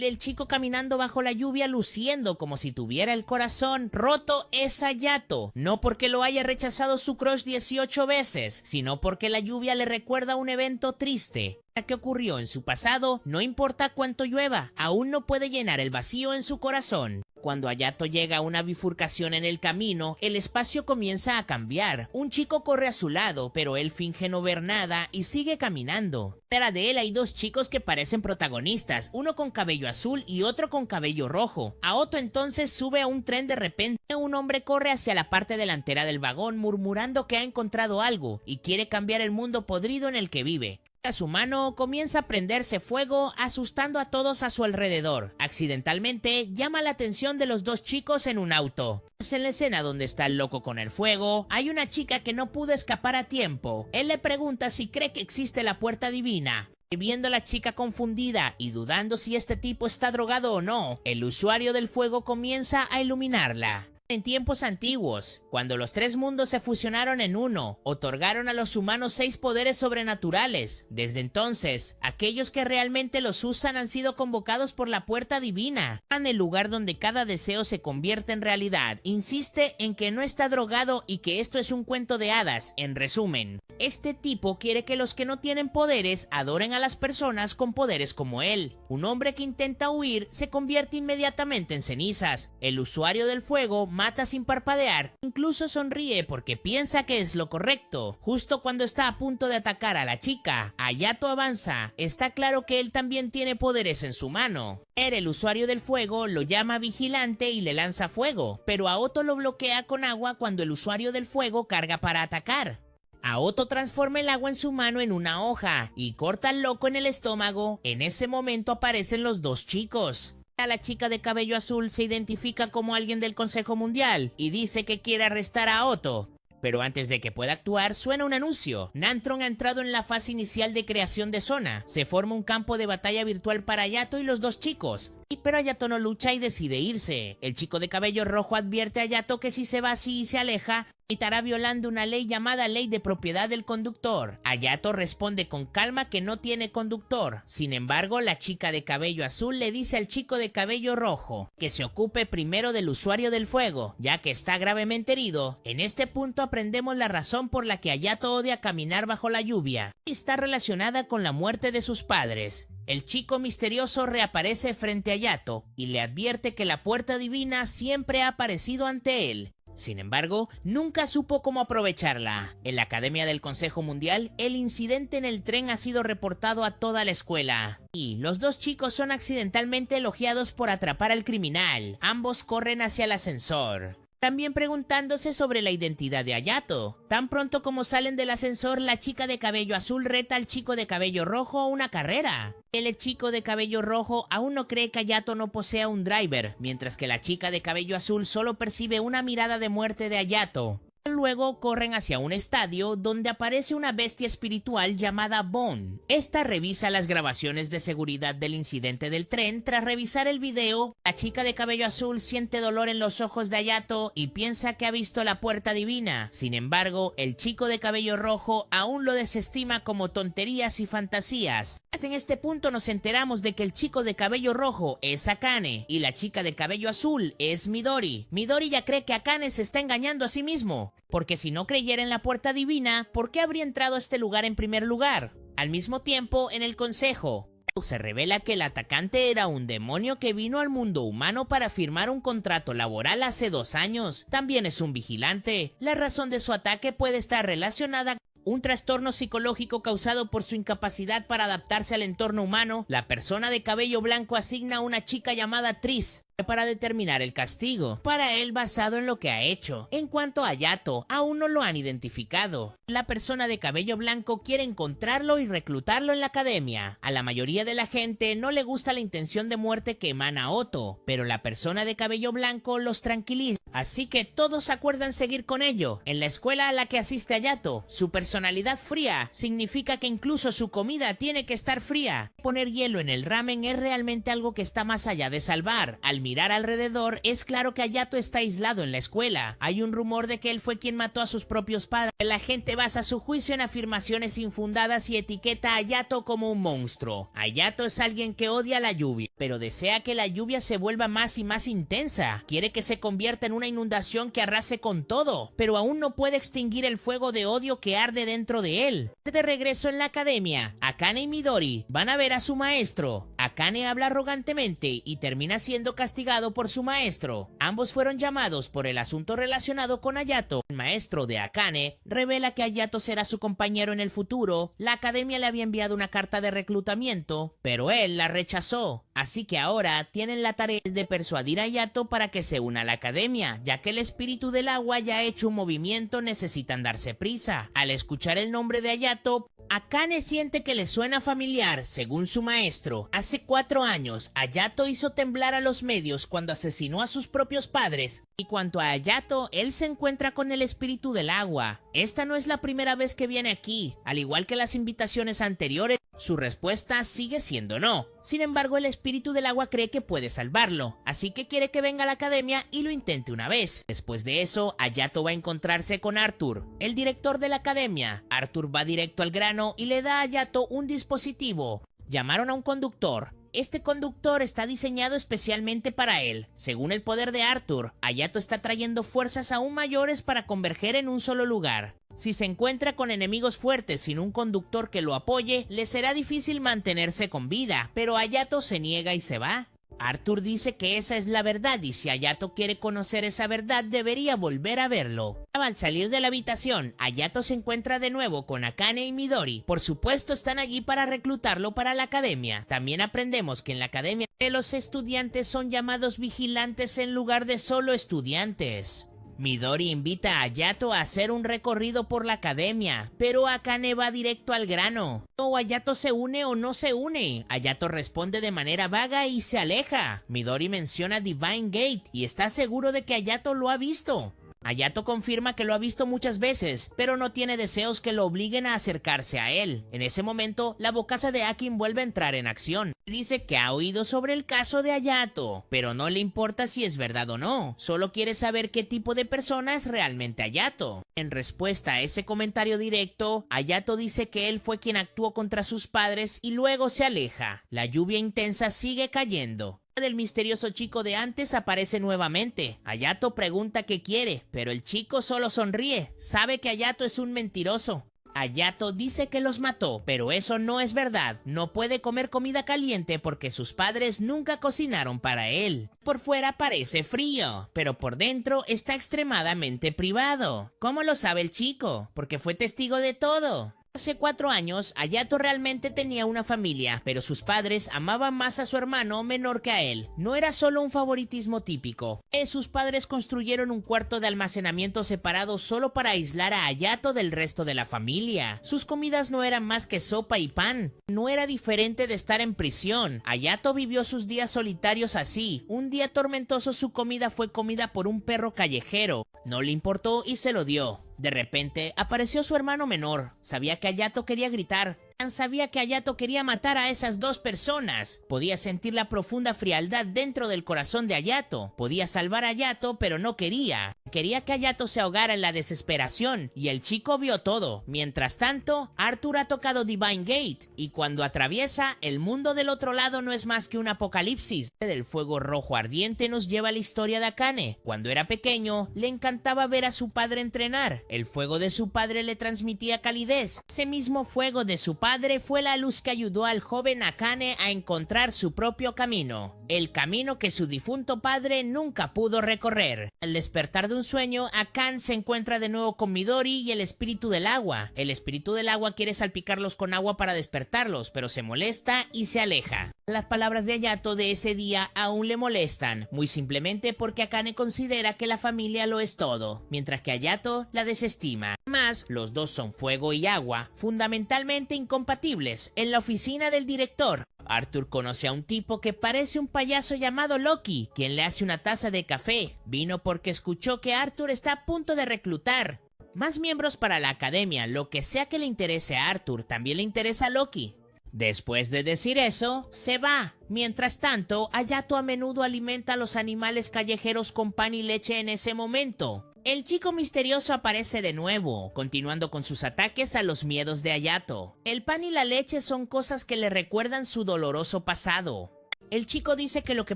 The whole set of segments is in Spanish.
El chico caminando bajo la lluvia luciendo como si tuviera el corazón roto es Hayato, no porque lo haya rechazado su crush 18 veces, sino porque la lluvia le recuerda un evento triste que ocurrió en su pasado. No importa cuánto llueva, aún no puede llenar el vacío en su corazón. Cuando Hayato llega a una bifurcación en el camino, el espacio comienza a cambiar. Un chico corre a su lado, pero él finge no ver nada y sigue caminando. Detrás de él hay dos chicos que parecen protagonistas, uno con cabello azul y otro con cabello rojo. Aoto entonces sube a un tren. De repente un hombre corre hacia la parte delantera del vagón murmurando que ha encontrado algo y quiere cambiar el mundo podrido en el que vive. A su mano comienza a prenderse fuego, asustando a todos a su alrededor. Accidentalmente llama la atención de los dos chicos en un auto. En la escena donde está el loco con el fuego, hay una chica que no pudo escapar a tiempo. Él le pregunta si cree que existe la puerta divina. Viendo a la chica confundida y dudando si este tipo está drogado o no, el usuario del fuego comienza a iluminarla. En tiempos antiguos, cuando los tres mundos se fusionaron en uno, otorgaron a los humanos 6 poderes sobrenaturales. Desde entonces, aquellos que realmente los usan han sido convocados por la puerta divina, en el lugar donde cada deseo se convierte en realidad. Insiste en que no está drogado y que esto es un cuento de hadas. En resumen, este tipo quiere que los que no tienen poderes adoren a las personas con poderes como él. Un hombre que intenta huir se convierte inmediatamente en cenizas. El usuario del fuego mata sin parpadear, incluso sonríe porque piensa que es lo correcto. Justo cuando está a punto de atacar a la chica, Hayato avanza. Está claro que él también tiene poderes en su mano. El usuario del fuego lo llama vigilante y le lanza fuego, pero Aoto lo bloquea con agua cuando el usuario del fuego carga para atacar. Aoto transforma el agua en su mano en una hoja y corta al loco en el estómago. En ese momento aparecen los dos chicos. La chica de cabello azul se identifica como alguien del Consejo Mundial y dice que quiere arrestar a Aoto. Pero antes de que pueda actuar, suena un anuncio. Nantron ha entrado en la fase inicial de creación de zona. Se forma un campo de batalla virtual para Hayato y los dos chicos. Pero Hayato no lucha y decide irse. El chico de cabello rojo advierte a Hayato que si se va así y se aleja, estará violando una ley llamada Ley de Propiedad del Conductor. Hayato responde con calma que no tiene conductor. Sin embargo, la chica de cabello azul le dice al chico de cabello rojo que se ocupe primero del usuario del fuego, ya que está gravemente herido. En este punto aprendemos la razón por la que Hayato odia caminar bajo la lluvia. Está relacionada con la muerte de sus padres. El chico misterioso reaparece frente a Hayato y le advierte que la puerta divina siempre ha aparecido ante él. Sin embargo, nunca supo cómo aprovecharla. En la Academia del Consejo Mundial, el incidente en el tren ha sido reportado a toda la escuela. Y los dos chicos son accidentalmente elogiados por atrapar al criminal. Ambos corren hacia el ascensor, también preguntándose sobre la identidad de Hayato. Tan pronto como salen del ascensor, la chica de cabello azul reta al chico de cabello rojo a una carrera. El chico de cabello rojo aún no cree que Hayato no posea un driver, mientras que la chica de cabello azul solo percibe una mirada de muerte de Hayato. Luego corren hacia un estadio donde aparece una bestia espiritual llamada Bon. Esta revisa las grabaciones de seguridad del incidente del tren. Tras revisar el video, la chica de cabello azul siente dolor en los ojos de Hayato y piensa que ha visto la puerta divina. Sin embargo, el chico de cabello rojo aún lo desestima como tonterías y fantasías. En este punto nos enteramos de que el chico de cabello rojo es Akane y la chica de cabello azul es Midori. Midori ya cree que Akane se está engañando a sí mismo, porque si no creyera en la puerta divina, ¿por qué habría entrado a este lugar en primer lugar? Al mismo tiempo, en el consejo, se revela que el atacante era un demonio que vino al mundo humano para firmar un contrato laboral hace 2 años. También es un vigilante. La razón de su ataque puede estar relacionada un trastorno psicológico causado por su incapacidad para adaptarse al entorno humano. La persona de cabello blanco asigna a una chica llamada Tris para determinar el castigo para él basado en lo que ha hecho. En cuanto a Hayato, aún no lo han identificado. La persona de cabello blanco quiere encontrarlo y reclutarlo en la academia. A la mayoría de la gente no le gusta la intención de muerte que emana Aoto, pero la persona de cabello blanco los tranquiliza, así que todos acuerdan seguir con ello. En la escuela a la que asiste Hayato, su personalidad fría significa que incluso su comida tiene que estar fría. Poner hielo en el ramen es realmente algo que está más allá de salvar. Al mirar alrededor, es claro que Hayato está aislado en la escuela. Hay un rumor de que él fue quien mató a sus propios padres. La gente basa su juicio en afirmaciones infundadas y etiqueta a Hayato como un monstruo. Hayato es alguien que odia la lluvia, pero desea que la lluvia se vuelva más y más intensa. Quiere que se convierta en una inundación que arrase con todo, pero aún no puede extinguir el fuego de odio que arde dentro de él. De regreso en la academia, Akane y Midori van a ver a su maestro. Akane habla arrogantemente y termina siendo castigado por su maestro. Ambos fueron llamados por el asunto relacionado con Hayato. El maestro de Akane revela que Hayato será su compañero en el futuro. La academia le había enviado una carta de reclutamiento, pero él la rechazó. Así que ahora tienen la tarea de persuadir a Hayato para que se una a la academia, ya que el espíritu del agua ya ha hecho un movimiento, necesitan darse prisa. Al escuchar el nombre de Hayato, Akane siente que le suena familiar. Según su maestro, hace 4 años, Hayato hizo temblar a los medios cuando asesinó a sus propios padres. Y cuanto a Hayato, él se encuentra con el espíritu del agua. Esta no es la primera vez que viene aquí. Al igual que las invitaciones anteriores, su respuesta sigue siendo no. Sin embargo, el espíritu del agua cree que puede salvarlo, así que quiere que venga a la academia y lo intente una vez. Después de eso, Hayato va a encontrarse con Arthur, el director de la academia. Arthur va directo al grano y le da a Hayato un dispositivo. Llamaron a un conductor. Este conductor está diseñado especialmente para él. Según el poder de Arthur, Hayato está trayendo fuerzas aún mayores para converger en un solo lugar. Si se encuentra con enemigos fuertes sin un conductor que lo apoye, le será difícil mantenerse con vida, pero Hayato se niega y se va. Arthur dice que esa es la verdad y si Hayato quiere conocer esa verdad debería volver a verlo. Al salir de la habitación, Hayato se encuentra de nuevo con Akane y Midori. Por supuesto están allí para reclutarlo para la academia. También aprendemos que en la academia los estudiantes son llamados vigilantes en lugar de solo estudiantes. Midori invita a Hayato a hacer un recorrido por la academia, pero Akane va directo al grano. ¿O Hayato se une o no se une? Hayato responde de manera vaga y se aleja. Midori menciona Divine Gate y está seguro de que Hayato lo ha visto. Hayato confirma que lo ha visto muchas veces, pero no tiene deseos que lo obliguen a acercarse a él. En ese momento, la bocaza de Akin vuelve a entrar en acción. Dice que ha oído sobre el caso de Hayato, pero no le importa si es verdad o no, solo quiere saber qué tipo de persona es realmente Hayato. En respuesta a ese comentario directo, Hayato dice que él fue quien actuó contra sus padres y luego se aleja. La lluvia intensa sigue cayendo. El misterioso chico de antes aparece nuevamente. Hayato pregunta qué quiere, pero el chico solo sonríe. Sabe que Hayato es un mentiroso. Hayato dice que los mató, pero eso no es verdad. No puede comer comida caliente porque sus padres nunca cocinaron para él. Por fuera parece frío, pero por dentro está extremadamente privado. ¿Cómo lo sabe el chico? Porque fue testigo de todo. Hace 4 años, Hayato realmente tenía una familia, pero sus padres amaban más a su hermano menor que a él. No era solo un favoritismo típico. Sus padres construyeron un cuarto de almacenamiento separado solo para aislar a Hayato del resto de la familia. Sus comidas no eran más que sopa y pan. No era diferente de estar en prisión. Hayato vivió sus días solitarios así. Un día tormentoso su comida fue comida por un perro callejero. No le importó y se lo dio. De repente, apareció su hermano menor. Sabía que Hayato quería gritar. Sabía que Hayato quería matar a esas 2 personas. Podía sentir la profunda frialdad dentro del corazón de Hayato. Podía salvar a Hayato, pero no quería. Quería que Hayato se ahogara en la desesperación, y el chico vio todo. Mientras tanto, Arthur ha tocado Divine Gate, y cuando atraviesa, el mundo del otro lado no es más que un apocalipsis. Del fuego rojo ardiente nos lleva la historia de Akane. Cuando era pequeño, le encantaba ver a su padre entrenar. El fuego de su padre le transmitía calidez. Ese mismo fuego de su padre fue la luz que ayudó al joven Akane a encontrar su propio camino. El camino que su difunto padre nunca pudo recorrer. Al despertar de un sueño, Akane se encuentra de nuevo con Midori y el espíritu del agua. El espíritu del agua quiere salpicarlos con agua para despertarlos, pero se molesta y se aleja. Las palabras de Hayato de ese día aún le molestan, muy simplemente porque Akane considera que la familia lo es todo, mientras que Hayato la desestima. Además, los dos son fuego y agua, fundamentalmente incompatibles. En la oficina del director, Arthur conoce a un tipo que parece un payaso llamado Loki, quien le hace una taza de café. Vino porque escuchó que Arthur está a punto de reclutar más miembros para la academia. Lo que sea que le interese a Arthur, también le interesa a Loki. Después de decir eso, se va. Mientras tanto, Hayato a menudo alimenta a los animales callejeros con pan y leche en ese momento. El chico misterioso aparece de nuevo, continuando con sus ataques a los miedos de Hayato. El pan y la leche son cosas que le recuerdan su doloroso pasado. El chico dice que lo que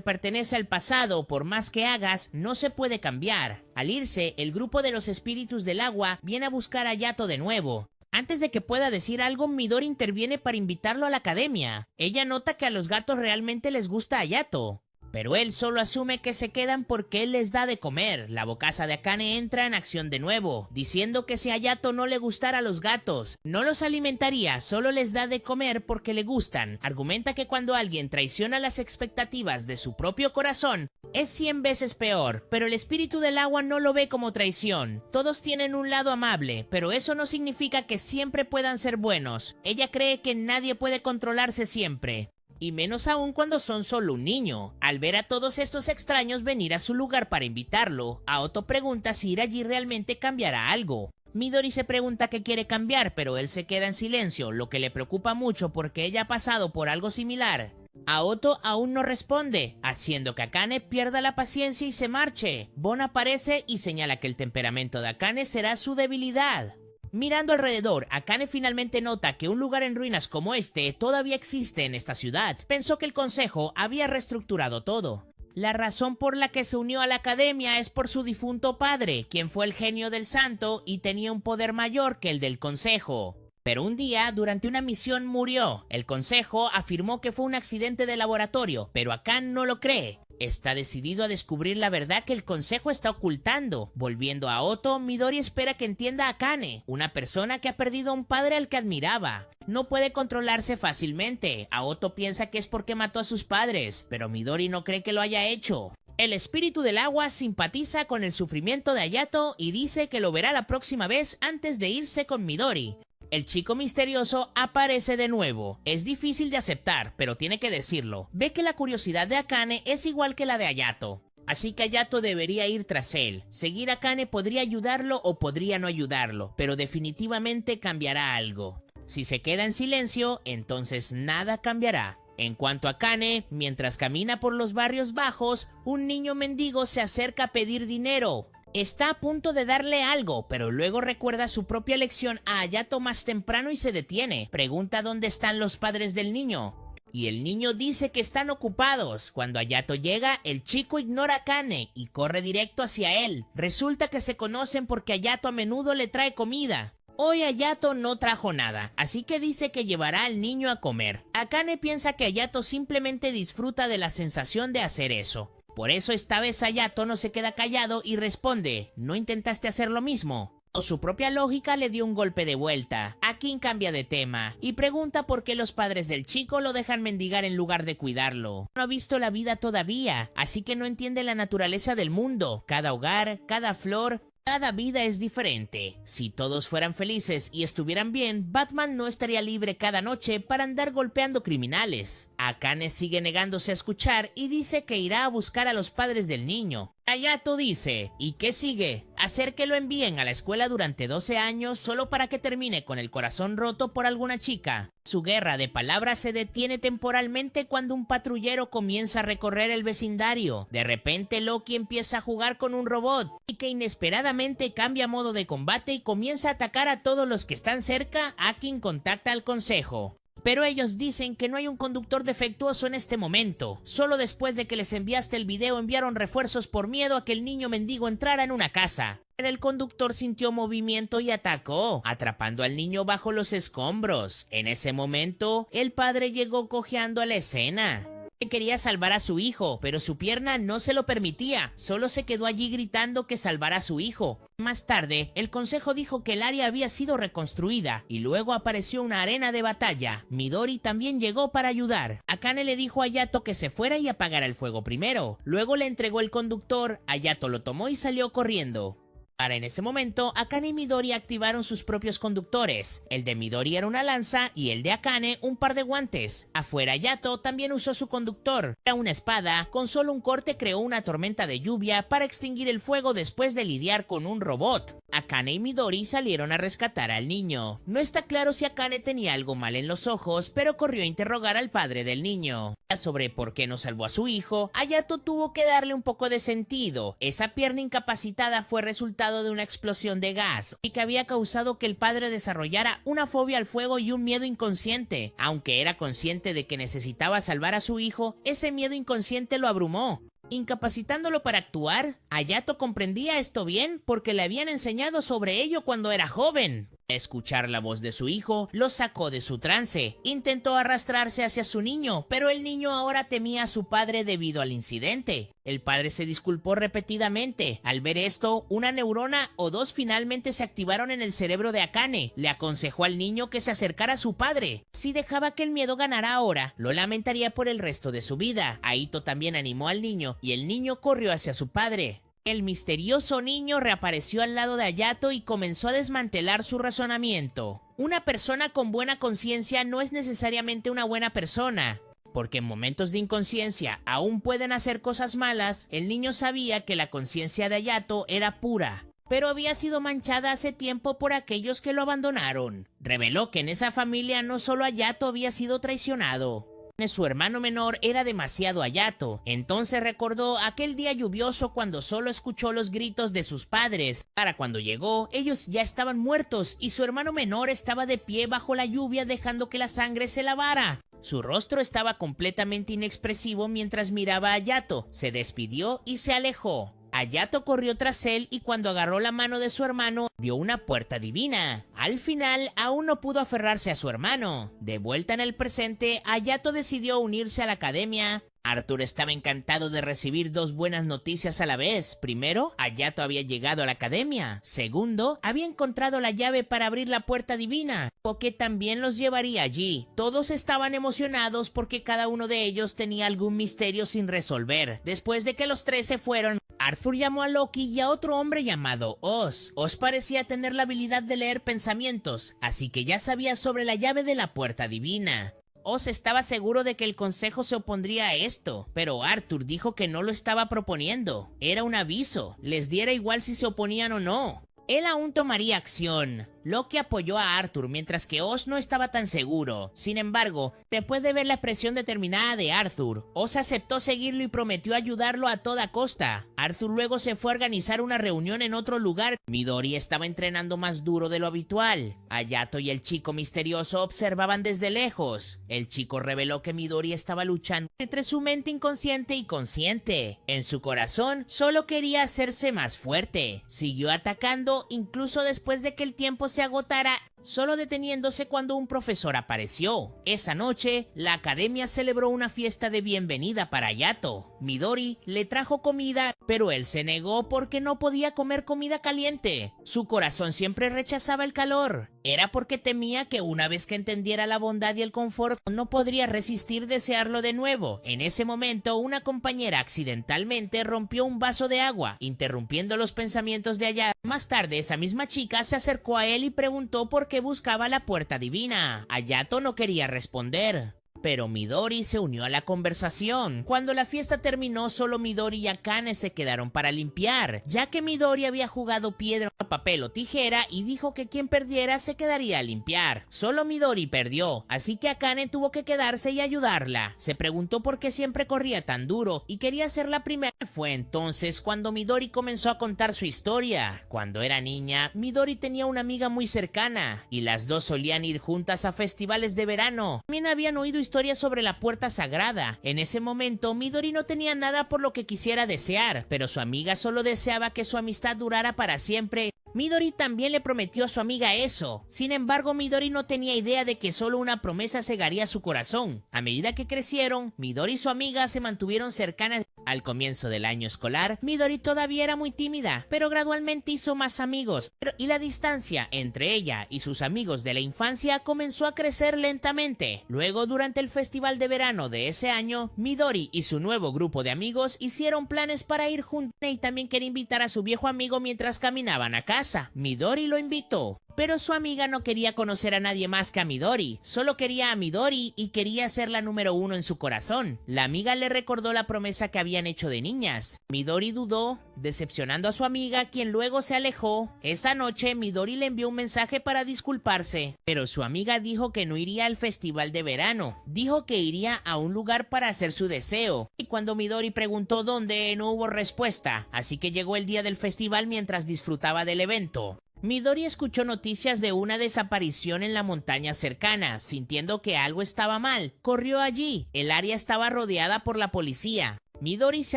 pertenece al pasado, por más que hagas, no se puede cambiar. Al irse, el grupo de los espíritus del agua viene a buscar a Hayato de nuevo. Antes de que pueda decir algo, Midori interviene para invitarlo a la academia. Ella nota que a los gatos realmente les gusta Hayato, pero él solo asume que se quedan porque él les da de comer. La bocaza de Akane entra en acción de nuevo, diciendo que si a Hayato no le gustara a los gatos, no los alimentaría, solo les da de comer porque le gustan. Argumenta que cuando alguien traiciona las expectativas de su propio corazón, es 100 veces peor, pero el espíritu del agua no lo ve como traición. Todos tienen un lado amable, pero eso no significa que siempre puedan ser buenos. Ella cree que nadie puede controlarse siempre, y menos aún cuando son solo un niño. Al ver a todos estos extraños venir a su lugar para invitarlo, Aoto pregunta si ir allí realmente cambiará algo. Midori se pregunta qué quiere cambiar, pero él se queda en silencio, lo que le preocupa mucho porque ella ha pasado por algo similar. Aoto aún no responde, haciendo que Akane pierda la paciencia y se marche. Bon aparece y señala que el temperamento de Akane será su debilidad. Mirando alrededor, Akane finalmente nota que un lugar en ruinas como este todavía existe en esta ciudad. Pensó que el consejo había reestructurado todo. La razón por la que se unió a la academia es por su difunto padre, quien fue el genio del santo y tenía un poder mayor que el del consejo. Pero un día, durante una misión, murió. El consejo afirmó que fue un accidente de laboratorio, pero Akane no lo cree. Está decidido a descubrir la verdad que el consejo está ocultando. Volviendo a Aoto, Midori espera que entienda a Akane, una persona que ha perdido a un padre al que admiraba. No puede controlarse fácilmente. Aoto piensa que es porque mató a sus padres, pero Midori no cree que lo haya hecho. El espíritu del agua simpatiza con el sufrimiento de Hayato y dice que lo verá la próxima vez antes de irse con Midori. El chico misterioso aparece de nuevo. Es difícil de aceptar, pero tiene que decirlo. Ve que la curiosidad de Akane es igual que la de Hayato, así que Hayato debería ir tras él. Seguir a Akane podría ayudarlo o podría no ayudarlo, pero definitivamente cambiará algo. Si se queda en silencio, entonces nada cambiará. En cuanto a Akane, mientras camina por los barrios bajos, un niño mendigo se acerca a pedir dinero. Está a punto de darle algo, pero luego recuerda su propia lección a Hayato más temprano y se detiene. Pregunta dónde están los padres del niño, y el niño dice que están ocupados. Cuando Hayato llega, el chico ignora a Akane y corre directo hacia él. Resulta que se conocen porque Hayato a menudo le trae comida. Hoy Hayato no trajo nada, así que dice que llevará al niño a comer. Akane piensa que Hayato simplemente disfruta de la sensación de hacer eso. Por eso esta vez Hayato no se queda callado y responde, ¿no intentaste hacer lo mismo? O su propia lógica le dio un golpe de vuelta. Akin cambia de tema y pregunta por qué los padres del chico lo dejan mendigar en lugar de cuidarlo. No ha visto la vida todavía, así que no entiende la naturaleza del mundo. Cada hogar, cada flor, cada vida es diferente. Si todos fueran felices y estuvieran bien, Batman no estaría libre cada noche para andar golpeando criminales. Akane sigue negándose a escuchar y dice que irá a buscar a los padres del niño. Hayato dice, ¿y qué sigue? Hacer que lo envíen a la escuela durante 12 años solo para que termine con el corazón roto por alguna chica. Su guerra de palabras se detiene temporalmente cuando un patrullero comienza a recorrer el vecindario. De repente Loki empieza a jugar con un robot y que inesperadamente cambia modo de combate y comienza a atacar a todos los que están cerca. Akin contacta al consejo, pero ellos dicen que no hay un conductor defectuoso en este momento. Solo después de que les enviaste el video enviaron refuerzos por miedo a que el niño mendigo entrara en una casa. Pero el conductor sintió movimiento y atacó, atrapando al niño bajo los escombros. En ese momento, el padre llegó cojeando a la escena. Quería salvar a su hijo, pero su pierna no se lo permitía. Solo se quedó allí gritando que salvara a su hijo. Más tarde, el consejo dijo que el área había sido reconstruida y luego apareció una arena de batalla. Midori también llegó para ayudar. Akane le dijo a Hayato que se fuera y apagara el fuego primero. Luego le entregó el conductor, Hayato lo tomó y salió corriendo. Para en ese momento, Akane y Midori activaron sus propios conductores. El de Midori era una lanza y el de Akane un par de guantes. Afuera, Yato también usó su conductor. Era una espada, con solo un corte creó una tormenta de lluvia para extinguir el fuego después de lidiar con un robot. Akane y Midori salieron a rescatar al niño. No está claro si Akane tenía algo mal en los ojos, pero corrió a interrogar al padre del niño. Sobre por qué no salvó a su hijo, Hayato tuvo que darle un poco de sentido. Esa pierna incapacitada fue resultado de una explosión de gas y que había causado que el padre desarrollara una fobia al fuego y un miedo inconsciente. Aunque era consciente de que necesitaba salvar a su hijo, ese miedo inconsciente lo abrumó, incapacitándolo para actuar. Hayato comprendía esto bien porque le habían enseñado sobre ello cuando era joven. Escuchar la voz de su hijo lo sacó de su trance. Intentó arrastrarse hacia su niño, pero el niño ahora temía a su padre debido al incidente. El padre se disculpó repetidamente. Al ver esto, una neurona o dos finalmente se activaron en el cerebro de Akane. Le aconsejó al niño que se acercara a su padre. Si dejaba que el miedo ganara ahora, lo lamentaría por el resto de su vida. Aito también animó al niño y el niño corrió hacia su padre. El misterioso niño reapareció al lado de Hayato y comenzó a desmantelar su razonamiento. Una persona con buena conciencia no es necesariamente una buena persona, porque en momentos de inconsciencia aún pueden hacer cosas malas. El niño sabía que la conciencia de Hayato era pura, pero había sido manchada hace tiempo por aquellos que lo abandonaron. Reveló que en esa familia no solo Hayato había sido traicionado. Su hermano menor era demasiado Hayato. Entonces recordó aquel día lluvioso cuando solo escuchó los gritos de sus padres. Para cuando llegó, ellos ya estaban muertos y su hermano menor estaba de pie bajo la lluvia dejando que la sangre se lavara. Su rostro estaba completamente inexpresivo mientras miraba a Hayato. Se despidió y se alejó. Hayato corrió tras él y cuando agarró la mano de su hermano, vio una puerta divina. Al final, aún no pudo aferrarse a su hermano. De vuelta en el presente, Hayato decidió unirse a la academia. Arthur estaba encantado de recibir dos buenas noticias a la vez. Primero, Hayato había llegado a la academia. Segundo, había encontrado la llave para abrir la puerta divina, o que también los llevaría allí. Todos estaban emocionados porque cada uno de ellos tenía algún misterio sin resolver. Después de que los tres se fueron, Arthur llamó a Loki y a otro hombre llamado Oz. Oz parecía tener la habilidad de leer pensamientos, así que ya sabía sobre la llave de la puerta divina. Oz estaba seguro de que el consejo se opondría a esto, pero Arthur dijo que no lo estaba proponiendo. Era un aviso, les diera igual si se oponían o no. Él aún tomaría acción. Loki apoyó a Arthur mientras que Oz no estaba tan seguro. Sin embargo, después de ver la expresión determinada de Arthur, Oz aceptó seguirlo y prometió ayudarlo a toda costa. Arthur luego se fue a organizar una reunión en otro lugar. Midori estaba entrenando más duro de lo habitual. Hayato y el chico misterioso observaban desde lejos. El chico reveló que Midori estaba luchando entre su mente inconsciente y consciente. En su corazón, solo quería hacerse más fuerte. Siguió atacando incluso después de que el tiempo se agotara, solo deteniéndose cuando un profesor apareció. Esa noche, la academia celebró una fiesta de bienvenida para Hayato. Midori le trajo comida, pero él se negó porque no podía comer comida caliente. Su corazón siempre rechazaba el calor. Era porque temía que una vez que entendiera la bondad y el confort, no podría resistir desearlo de nuevo. En ese momento, una compañera accidentalmente rompió un vaso de agua, interrumpiendo los pensamientos de Hayato. Más tarde, esa misma chica se acercó a él y preguntó por qué buscaba la puerta divina. Hayato no quería responder, pero Midori se unió a la conversación. Cuando la fiesta terminó, solo Midori y Akane se quedaron para limpiar, ya que Midori había jugado piedra, papel o tijera y dijo que quien perdiera se quedaría a limpiar. Solo Midori perdió, así que Akane tuvo que quedarse y ayudarla. Se preguntó por qué siempre corría tan duro y quería ser la primera. Fue entonces cuando Midori comenzó a contar su historia. Cuando era niña, Midori tenía una amiga muy cercana y las dos solían ir juntas a festivales de verano. También habían oído historia sobre la puerta sagrada. En ese momento, Midori no tenía nada por lo que quisiera desear, pero su amiga solo deseaba que su amistad durara para siempre. Midori también le prometió a su amiga eso. Sin embargo, Midori no tenía idea de que solo una promesa cegaría su corazón. A medida que crecieron, Midori y su amiga se mantuvieron cercanas. Al comienzo del año escolar, Midori todavía era muy tímida, pero gradualmente hizo más amigos, y la distancia entre ella y sus amigos de la infancia comenzó a crecer lentamente. Luego, durante el festival de verano de ese año, Midori y su nuevo grupo de amigos hicieron planes para ir juntos y también quería invitar a su viejo amigo mientras caminaban a casa. Midori lo invitó. Pero su amiga no quería conocer a nadie más que a Midori, solo quería a Midori y quería ser la número uno en su corazón. La amiga le recordó la promesa que habían hecho de niñas. Midori dudó, decepcionando a su amiga, quien luego se alejó. Esa noche, Midori le envió un mensaje para disculparse, pero su amiga dijo que no iría al festival de verano. Dijo que iría a un lugar para hacer su deseo, y cuando Midori preguntó dónde, no hubo respuesta, así que llegó el día del festival mientras disfrutaba del evento. Midori escuchó noticias de una desaparición en la montaña cercana. Sintiendo que algo estaba mal, corrió allí. El área estaba rodeada por la policía. Midori se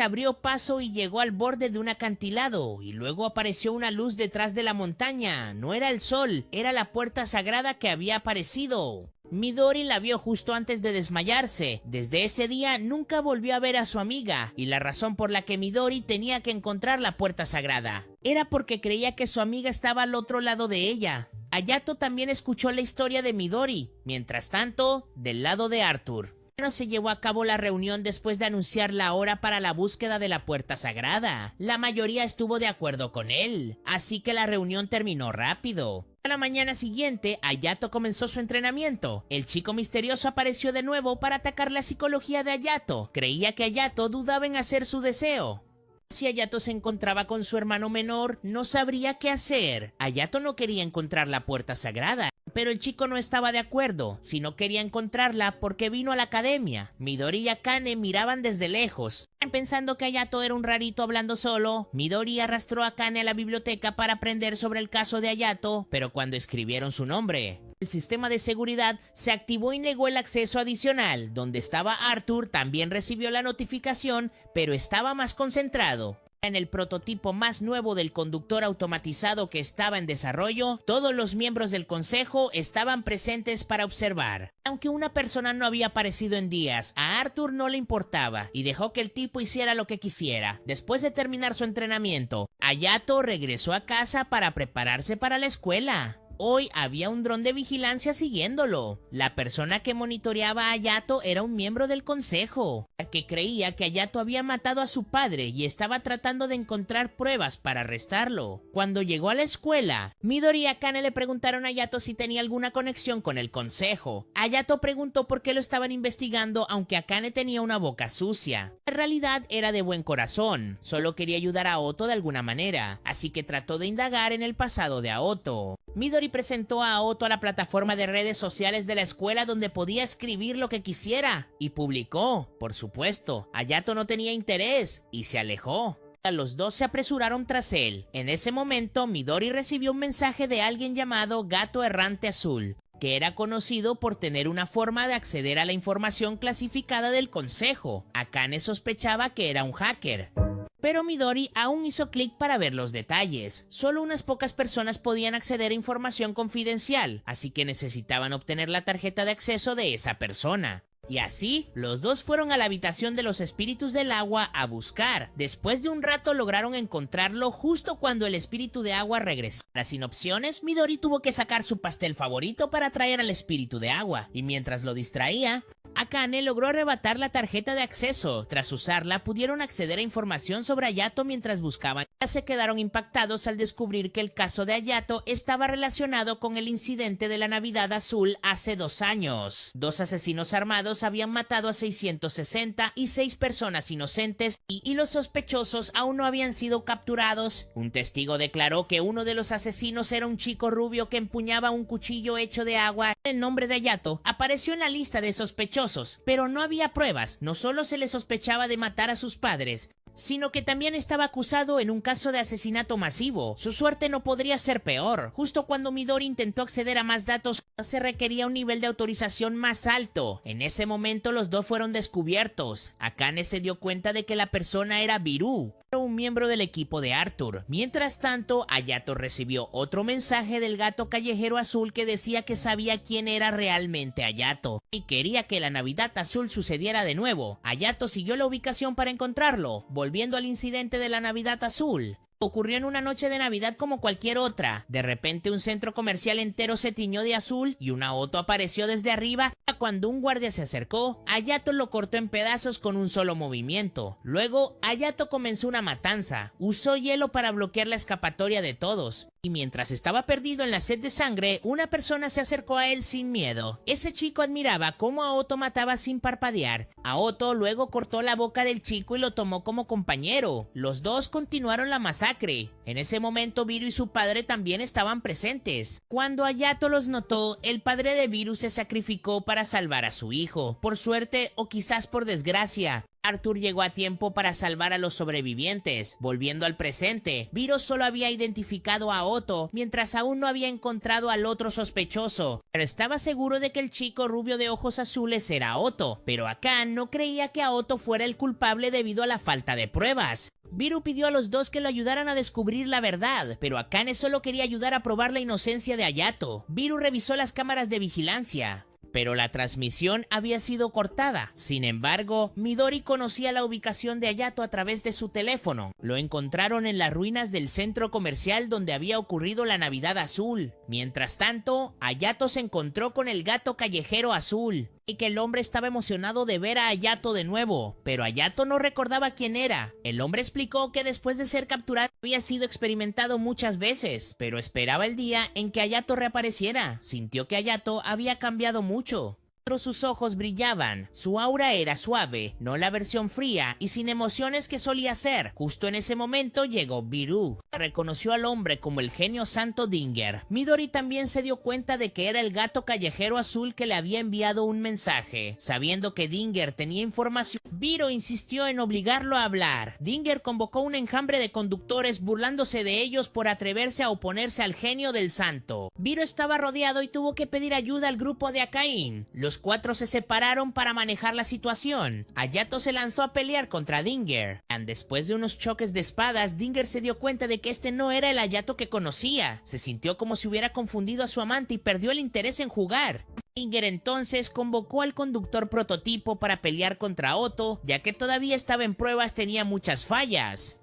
abrió paso y llegó al borde de un acantilado, y luego apareció una luz detrás de la montaña. No era el sol, era la puerta sagrada que había aparecido. Midori la vio justo antes de desmayarse. Desde ese día nunca volvió a ver a su amiga, y la razón por la que Midori tenía que encontrar la puerta sagrada era porque creía que su amiga estaba al otro lado de ella. Hayato también escuchó la historia de Midori. Mientras tanto, del lado de Arthur, no se llevó a cabo la reunión después de anunciar la hora para la búsqueda de la puerta sagrada. La mayoría estuvo de acuerdo con él, así que la reunión terminó rápido. A la mañana siguiente, Hayato comenzó su entrenamiento. El chico misterioso apareció de nuevo para atacar la psicología de Hayato. Creía que Hayato dudaba en hacer su deseo. Si Hayato se encontraba con su hermano menor, no sabría qué hacer. Hayato no quería encontrar la puerta sagrada, pero el chico no estaba de acuerdo, sino quería encontrarla porque vino a la academia. Midori y Akane miraban desde lejos. Pensando que Hayato era un rarito hablando solo, Midori arrastró a Akane a la biblioteca para aprender sobre el caso de Hayato, pero cuando escribieron su nombre, el sistema de seguridad se activó y negó el acceso adicional. Donde estaba Arthur también recibió la notificación, pero estaba más concentrado. En el prototipo más nuevo del conductor automatizado que estaba en desarrollo, todos los miembros del consejo estaban presentes para observar. Aunque una persona no había aparecido en días, a Arthur no le importaba y dejó que el tipo hiciera lo que quisiera. Después de terminar su entrenamiento, Hayato regresó a casa para prepararse para la escuela. Hoy había un dron de vigilancia siguiéndolo. La persona que monitoreaba a Hayato era un miembro del consejo, que creía que Hayato había matado a su padre y estaba tratando de encontrar pruebas para arrestarlo. Cuando llegó a la escuela, Midori y Akane le preguntaron a Hayato si tenía alguna conexión con el consejo. Hayato preguntó por qué lo estaban investigando, aunque Akane tenía una boca sucia. En realidad era de buen corazón, solo quería ayudar a Aoto de alguna manera, así que trató de indagar en el pasado de Aoto. Midori presentó a Aoto a la plataforma de redes sociales de la escuela donde podía escribir lo que quisiera, y publicó. Por supuesto, Hayato no tenía interés y se alejó. Los dos se apresuraron tras él. En ese momento, Midori recibió un mensaje de alguien llamado Gato Errante Azul, que era conocido por tener una forma de acceder a la información clasificada del consejo. Akane sospechaba que era un hacker, pero Midori aún hizo clic para ver los detalles. Solo unas pocas personas podían acceder a información confidencial, así que necesitaban obtener la tarjeta de acceso de esa persona. Y así, los dos fueron a la habitación de los espíritus del agua a buscar. Después de un rato lograron encontrarlo justo cuando el espíritu de agua regresara. Sin opciones, Midori tuvo que sacar su pastel favorito para atraer al espíritu de agua, y mientras lo distraía, Akane logró arrebatar la tarjeta de acceso. Tras usarla, pudieron acceder a información sobre Hayato mientras buscaban. Se quedaron impactados al descubrir que el caso de Hayato estaba relacionado con el incidente de la Navidad Azul hace 2 años. 2 asesinos armados habían matado a 660 y 6 personas inocentes, y los sospechosos aún no habían sido capturados. Un testigo declaró que uno de los asesinos era un chico rubio que empuñaba un cuchillo hecho de agua. El nombre de Hayato apareció en la lista de sospechosos, pero no había pruebas. No solo se le sospechaba de matar a sus padres, sino que también estaba acusado en un caso de asesinato masivo. Su suerte no podría ser peor. Justo cuando Midori intentó acceder a más datos, se requería un nivel de autorización más alto. En ese momento los dos fueron descubiertos. Akane se dio cuenta de que la persona era Biru, un un miembro del equipo de Arthur. Mientras tanto, Hayato recibió otro mensaje del gato callejero azul que decía que sabía quién era realmente Hayato y quería que la Navidad azul sucediera de nuevo. Hayato siguió la ubicación para encontrarlo, volviendo al incidente de la Navidad azul. Ocurrió en una noche de Navidad como cualquier otra. De repente un centro comercial entero se tiñó de azul y una auto apareció desde arriba. Cuando un guardia se acercó, Hayato lo cortó en pedazos con un solo movimiento. Luego, Hayato comenzó una matanza. Usó hielo para bloquear la escapatoria de todos. Y mientras estaba perdido en la sed de sangre, una persona se acercó a él sin miedo. Ese chico admiraba cómo Aoto mataba sin parpadear. Aoto luego cortó la boca del chico y lo tomó como compañero. Los dos continuaron la masacre. En ese momento Viru y su padre también estaban presentes. Cuando Hayato los notó, el padre de Viru se sacrificó para salvar a su hijo. Por suerte o quizás por desgracia, Arthur llegó a tiempo para salvar a los sobrevivientes. Volviendo al presente, Viru solo había identificado a Otto, mientras aún no había encontrado al otro sospechoso, pero estaba seguro de que el chico rubio de ojos azules era Otto. Pero Akane no creía que Otto fuera el culpable debido a la falta de pruebas. Viru pidió a los dos que lo ayudaran a descubrir la verdad, pero Akane solo quería ayudar a probar la inocencia de Hayato. Viru revisó las cámaras de vigilancia, pero la transmisión había sido cortada. Sin embargo, Midori conocía la ubicación de Hayato a través de su teléfono. Lo encontraron en las ruinas del centro comercial donde había ocurrido la Navidad azul. Mientras tanto, Hayato se encontró con el gato callejero azul, y que el hombre estaba emocionado de ver a Hayato de nuevo, pero Hayato no recordaba quién era. El hombre explicó que después de ser capturado había sido experimentado muchas veces, pero esperaba el día en que Hayato reapareciera. Sintió que Hayato había cambiado mucho. Pero sus ojos brillaban, su aura era suave, no la versión fría y sin emociones que solía ser. Justo en ese momento llegó Viru. Reconoció al hombre como el genio santo Dinger. Midori también se dio cuenta de que era el gato callejero azul que le había enviado un mensaje. Sabiendo que Dinger tenía información, Viru insistió en obligarlo a hablar. Dinger convocó un enjambre de conductores burlándose de ellos por atreverse a oponerse al genio del santo. Viru estaba rodeado y tuvo que pedir ayuda al grupo de Akane. Los cuatro se separaron para manejar la situación. Hayato se lanzó a pelear contra Dinger. Después de unos choques de espadas, Dinger se dio cuenta de que este no era el Hayato que conocía. Se sintió como si hubiera confundido a su amante y perdió el interés en jugar. Dinger entonces convocó al conductor prototipo para pelear contra Otto, ya que todavía estaba en pruebas, tenía muchas fallas.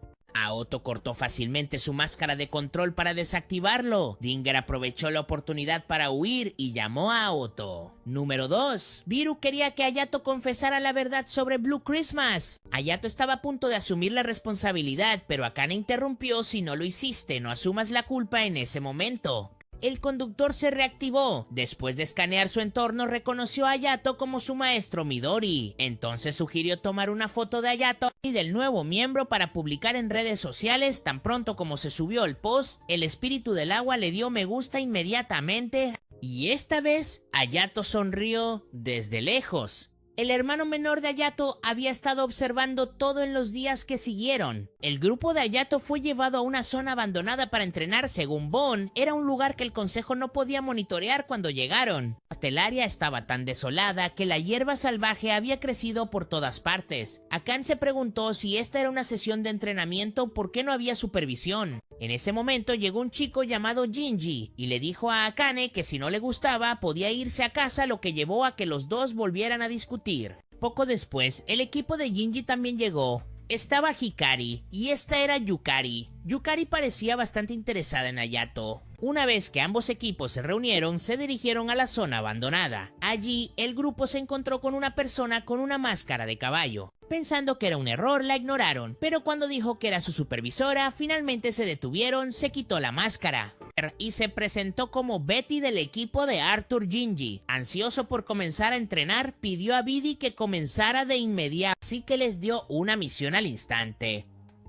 Otto cortó fácilmente su máscara de control para desactivarlo. Dinger aprovechó la oportunidad para huir y llamó a Otto. Número 2. Viru quería que Hayato confesara la verdad sobre Blue Christmas. Hayato estaba a punto de asumir la responsabilidad, pero Akane interrumpió: si no lo hiciste, no asumas la culpa en ese momento. El conductor se reactivó. Después de escanear su entorno, reconoció a Hayato como su maestro Midori. Entonces sugirió tomar una foto de Hayato y del nuevo miembro para publicar en redes sociales. Tan pronto como se subió el post, el espíritu del agua le dio me gusta inmediatamente. Y esta vez, Hayato sonrió desde lejos. El hermano menor de Hayato había estado observando todo en los días que siguieron. El grupo de Hayato fue llevado a una zona abandonada para entrenar. Según Bon, era un lugar que el consejo no podía monitorear cuando llegaron. El área estaba tan desolada que la hierba salvaje había crecido por todas partes. Akane se preguntó si esta era una sesión de entrenamiento, ¿por qué no había supervisión? En ese momento llegó un chico llamado Jinji y le dijo a Akane que si no le gustaba podía irse a casa, lo que llevó a que los dos volvieran a discutir. Poco después, el equipo de Jinji también llegó. Estaba Hikari y esta era Yukari. Yukari parecía bastante interesada en Hayato. Una vez que ambos equipos se reunieron, se dirigieron a la zona abandonada. Allí, el grupo se encontró con una persona con una máscara de caballo. Pensando que era un error, la ignoraron, pero cuando dijo que era su supervisora, finalmente se detuvieron, se quitó la máscara y se presentó como Betty del equipo de Arthur Jinji. Ansioso por comenzar a entrenar, pidió a Vidi que comenzara de inmediato, así que les dio una misión al instante.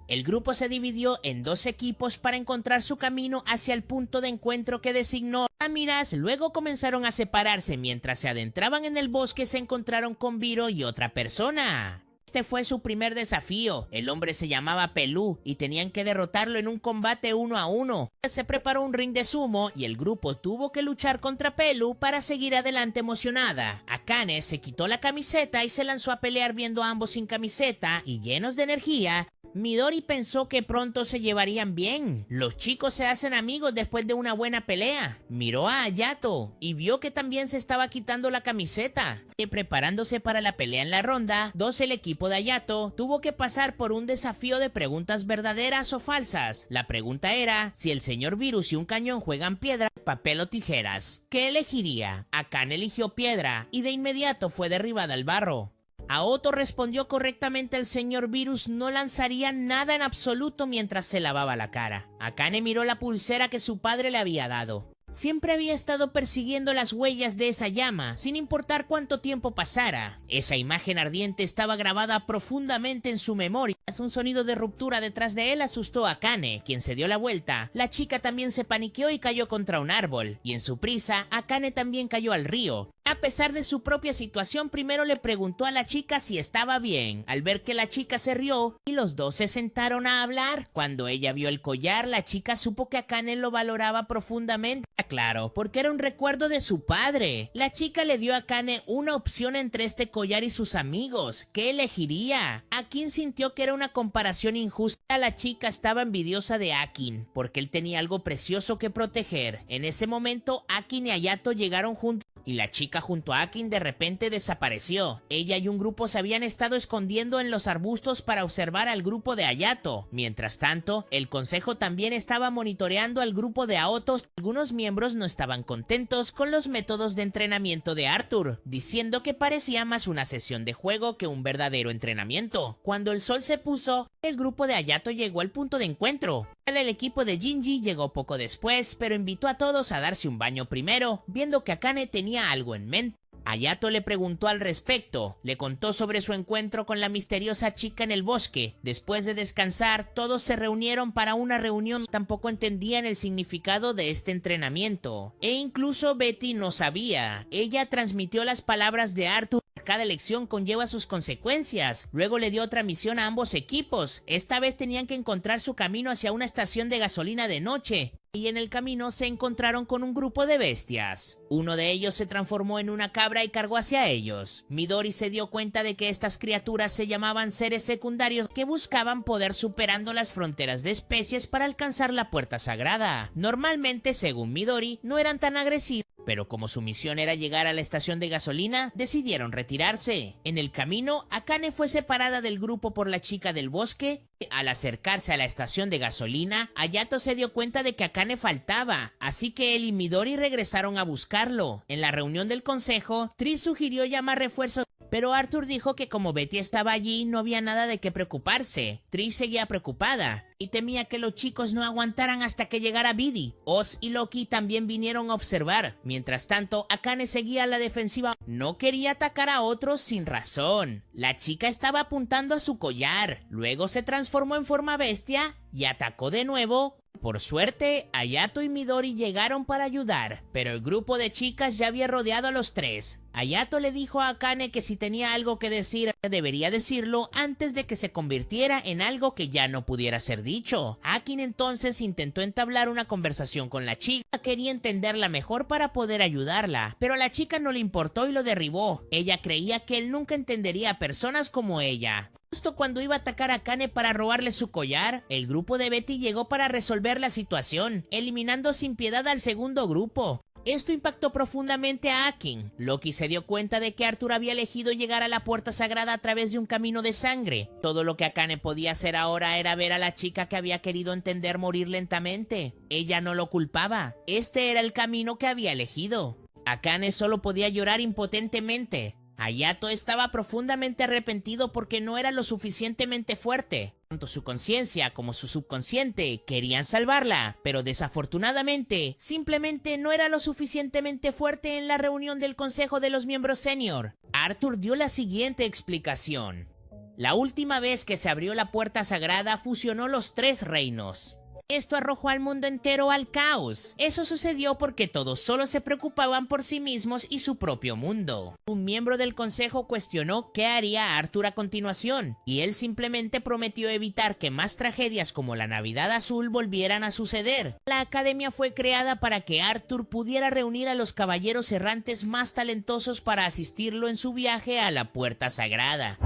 El grupo se dividió en dos equipos para encontrar su camino hacia el punto de encuentro que designó Amiras. Luego comenzaron a separarse. Mientras se adentraban en el bosque, se encontraron con Viro y otra persona. Este fue su primer desafío. El hombre se llamaba Pelú y tenían que derrotarlo en un combate 1 a 1. Se preparó un ring de sumo y el grupo tuvo que luchar contra Pelú para seguir adelante emocionada. Akane se quitó la camiseta y se lanzó a pelear, viendo a ambos sin camiseta y llenos de energía. Midori pensó que pronto se llevarían bien. Los chicos se hacen amigos después de una buena pelea. Miró a Hayato y vio que también se estaba quitando la camiseta. Y preparándose para la pelea en la ronda 2, el equipo de Hayato tuvo que pasar por un desafío de preguntas verdaderas o falsas. La pregunta era si el señor Virus y un cañón juegan piedra, papel o tijeras. ¿Qué elegiría? Akane eligió piedra y de inmediato fue derribada al barro. Aoto respondió correctamente. El señor Virus no lanzaría nada en absoluto mientras se lavaba la cara. Akane miró la pulsera que su padre le había dado. Siempre había estado persiguiendo las huellas de esa llama, sin importar cuánto tiempo pasara. Esa imagen ardiente estaba grabada profundamente en su memoria. Un sonido de ruptura detrás de él asustó a Akane, quien se dio la vuelta. La chica también se paniqueó y cayó contra un árbol, y en su prisa, Akane también cayó al río. A pesar de su propia situación, primero le preguntó a la chica si estaba bien. Al ver que la chica se rió, y los dos se sentaron a hablar. Cuando ella vio el collar, la chica supo que Akane lo valoraba profundamente. Claro, porque era un recuerdo de su padre. La chica le dio a Akane una opción entre este collar y sus amigos. ¿Qué elegiría? Akin sintió que era una comparación injusta. La chica estaba envidiosa de Akin, porque él tenía algo precioso que proteger. En ese momento, Akin y Hayato llegaron juntos. Y la chica junto a Akin de repente desapareció. Ella y un grupo se habían estado escondiendo en los arbustos para observar al grupo de Hayato. Mientras tanto, el consejo también estaba monitoreando al grupo de Aoto. Algunos miembros no estaban contentos con los métodos de entrenamiento de Arthur, diciendo que parecía más una sesión de juego que un verdadero entrenamiento. Cuando el sol se puso, el grupo de Hayato llegó al punto de encuentro. El equipo de Jinji llegó poco después, pero invitó a todos a darse un baño primero, viendo que Akane tenía algo en mente. Hayato le preguntó al respecto, le contó sobre su encuentro con la misteriosa chica en el bosque. Después de descansar, todos se reunieron para una reunión. Tampoco entendían el significado de este entrenamiento, e incluso Betty no sabía. Ella transmitió las palabras de Arthur. Cada elección conlleva sus consecuencias. Luego le dio otra misión a ambos equipos. Esta vez tenían que encontrar su camino hacia una estación de gasolina de noche. Y en el camino se encontraron con un grupo de bestias. Uno de ellos se transformó en una cabra y cargó hacia ellos. Midori se dio cuenta de que estas criaturas se llamaban seres secundarios que buscaban poder superando las fronteras de especies para alcanzar la puerta sagrada. Normalmente, según Midori, no eran tan agresivos, pero como su misión era llegar a la estación de gasolina, decidieron retirarse. En el camino, Akane fue separada del grupo por la chica del bosque. Al acercarse a la estación de gasolina, Hayato se dio cuenta de que Akane faltaba, así que él y Midori regresaron a buscarlo. En la reunión del consejo, Tris sugirió llamar refuerzos, pero Arthur dijo que como Betty estaba allí, no había nada de qué preocuparse. Tris seguía preocupada y temía que los chicos no aguantaran hasta que llegara Biddy. Oz y Loki también vinieron a observar. Mientras tanto, Akane seguía a la defensiva. No quería atacar a otros sin razón. La chica estaba apuntando a su collar. Luego se transformó en forma bestia y atacó de nuevo. Por suerte, Hayato y Midori llegaron para ayudar, pero el grupo de chicas ya había rodeado a los tres. Hayato le dijo a Akane que si tenía algo que decir, debería decirlo antes de que se convirtiera en algo que ya no pudiera ser dicho. Akin entonces intentó entablar una conversación con la chica. Quería entenderla mejor para poder ayudarla, pero a la chica no le importó y lo derribó. Ella creía que él nunca entendería a personas como ella. Justo cuando iba a atacar a Akane para robarle su collar, el grupo de Betty llegó para resolver la situación, eliminando sin piedad al segundo grupo. Esto impactó profundamente a Akin. Loki se dio cuenta de que Arthur había elegido llegar a la puerta sagrada a través de un camino de sangre. Todo lo que Akane podía hacer ahora era ver a la chica que había querido entender morir lentamente. Ella no lo culpaba. Este era el camino que había elegido. Akane solo podía llorar impotentemente. Hayato estaba profundamente arrepentido porque no era lo suficientemente fuerte. Tanto su conciencia como su subconsciente querían salvarla, pero desafortunadamente simplemente no era lo suficientemente fuerte. En la reunión del consejo de los miembros senior, Arthur dio la siguiente explicación. La última vez que se abrió la puerta sagrada fusionó los tres reinos. Esto arrojó al mundo entero al caos. Eso sucedió porque todos solo se preocupaban por sí mismos y su propio mundo. Un miembro del consejo cuestionó qué haría Arthur a continuación, y él simplemente prometió evitar que más tragedias como la Navidad Azul volvieran a suceder. La academia fue creada para que Arthur pudiera reunir a los caballeros errantes más talentosos para asistirlo en su viaje a la Puerta Sagrada.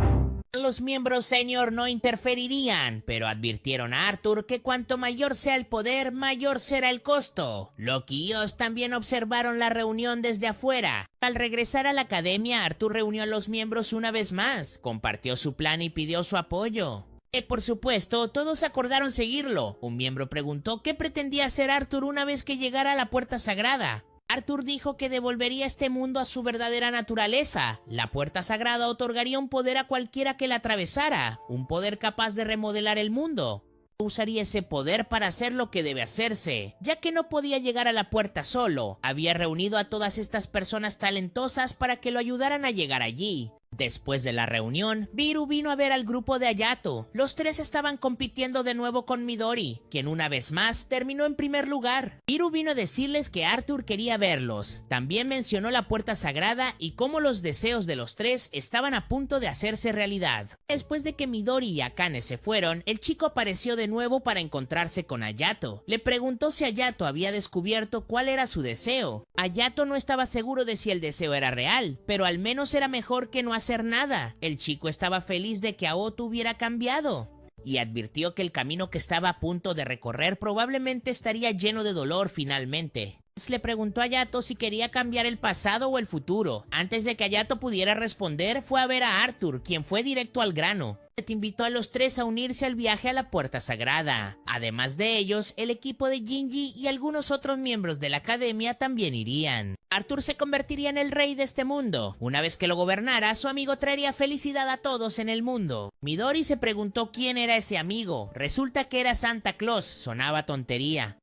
Los miembros senior no interferirían, pero advirtieron a Arthur que cuanto mayor sea el poder, mayor será el costo. Loki y Oz también observaron la reunión desde afuera. Al regresar a la academia, Arthur reunió a los miembros una vez más, compartió su plan y pidió su apoyo. Por supuesto, todos acordaron seguirlo. Un miembro preguntó qué pretendía hacer Arthur una vez que llegara a la puerta sagrada. Arthur dijo que devolvería este mundo a su verdadera naturaleza. La puerta sagrada otorgaría un poder a cualquiera que la atravesara, un poder capaz de remodelar el mundo. Usaría ese poder para hacer lo que debe hacerse, ya que no podía llegar a la puerta solo. Había reunido a todas estas personas talentosas para que lo ayudaran a llegar allí. Después de la reunión, Viru vino a ver al grupo de Hayato. Los tres estaban compitiendo de nuevo con Midori, quien una vez más terminó en primer lugar. Viru vino a decirles que Arthur quería verlos. También mencionó la puerta sagrada y cómo los deseos de los tres estaban a punto de hacerse realidad. Después de que Midori y Akane se fueron, el chico apareció de nuevo para encontrarse con Hayato. Le preguntó si Hayato había descubierto cuál era su deseo. Hayato no estaba seguro de si el deseo era real, pero al menos era mejor que no hacer nada. El chico estaba feliz de que Aotu hubiera cambiado y advirtió que el camino que estaba a punto de recorrer probablemente estaría lleno de dolor finalmente. Le preguntó a Hayato si quería cambiar el pasado o el futuro. Antes de que Hayato pudiera responder, fue a ver a Arthur, quien fue directo al grano. Invitó a los tres a unirse al viaje a la puerta sagrada. Además de ellos, el equipo de Gingy y algunos otros miembros de la academia también irían. Arthur se convertiría en el rey de este mundo. Una vez que lo gobernara, su amigo traería felicidad a todos en el mundo. Midori se preguntó quién era ese amigo. Resulta que era Santa Claus. Sonaba tontería.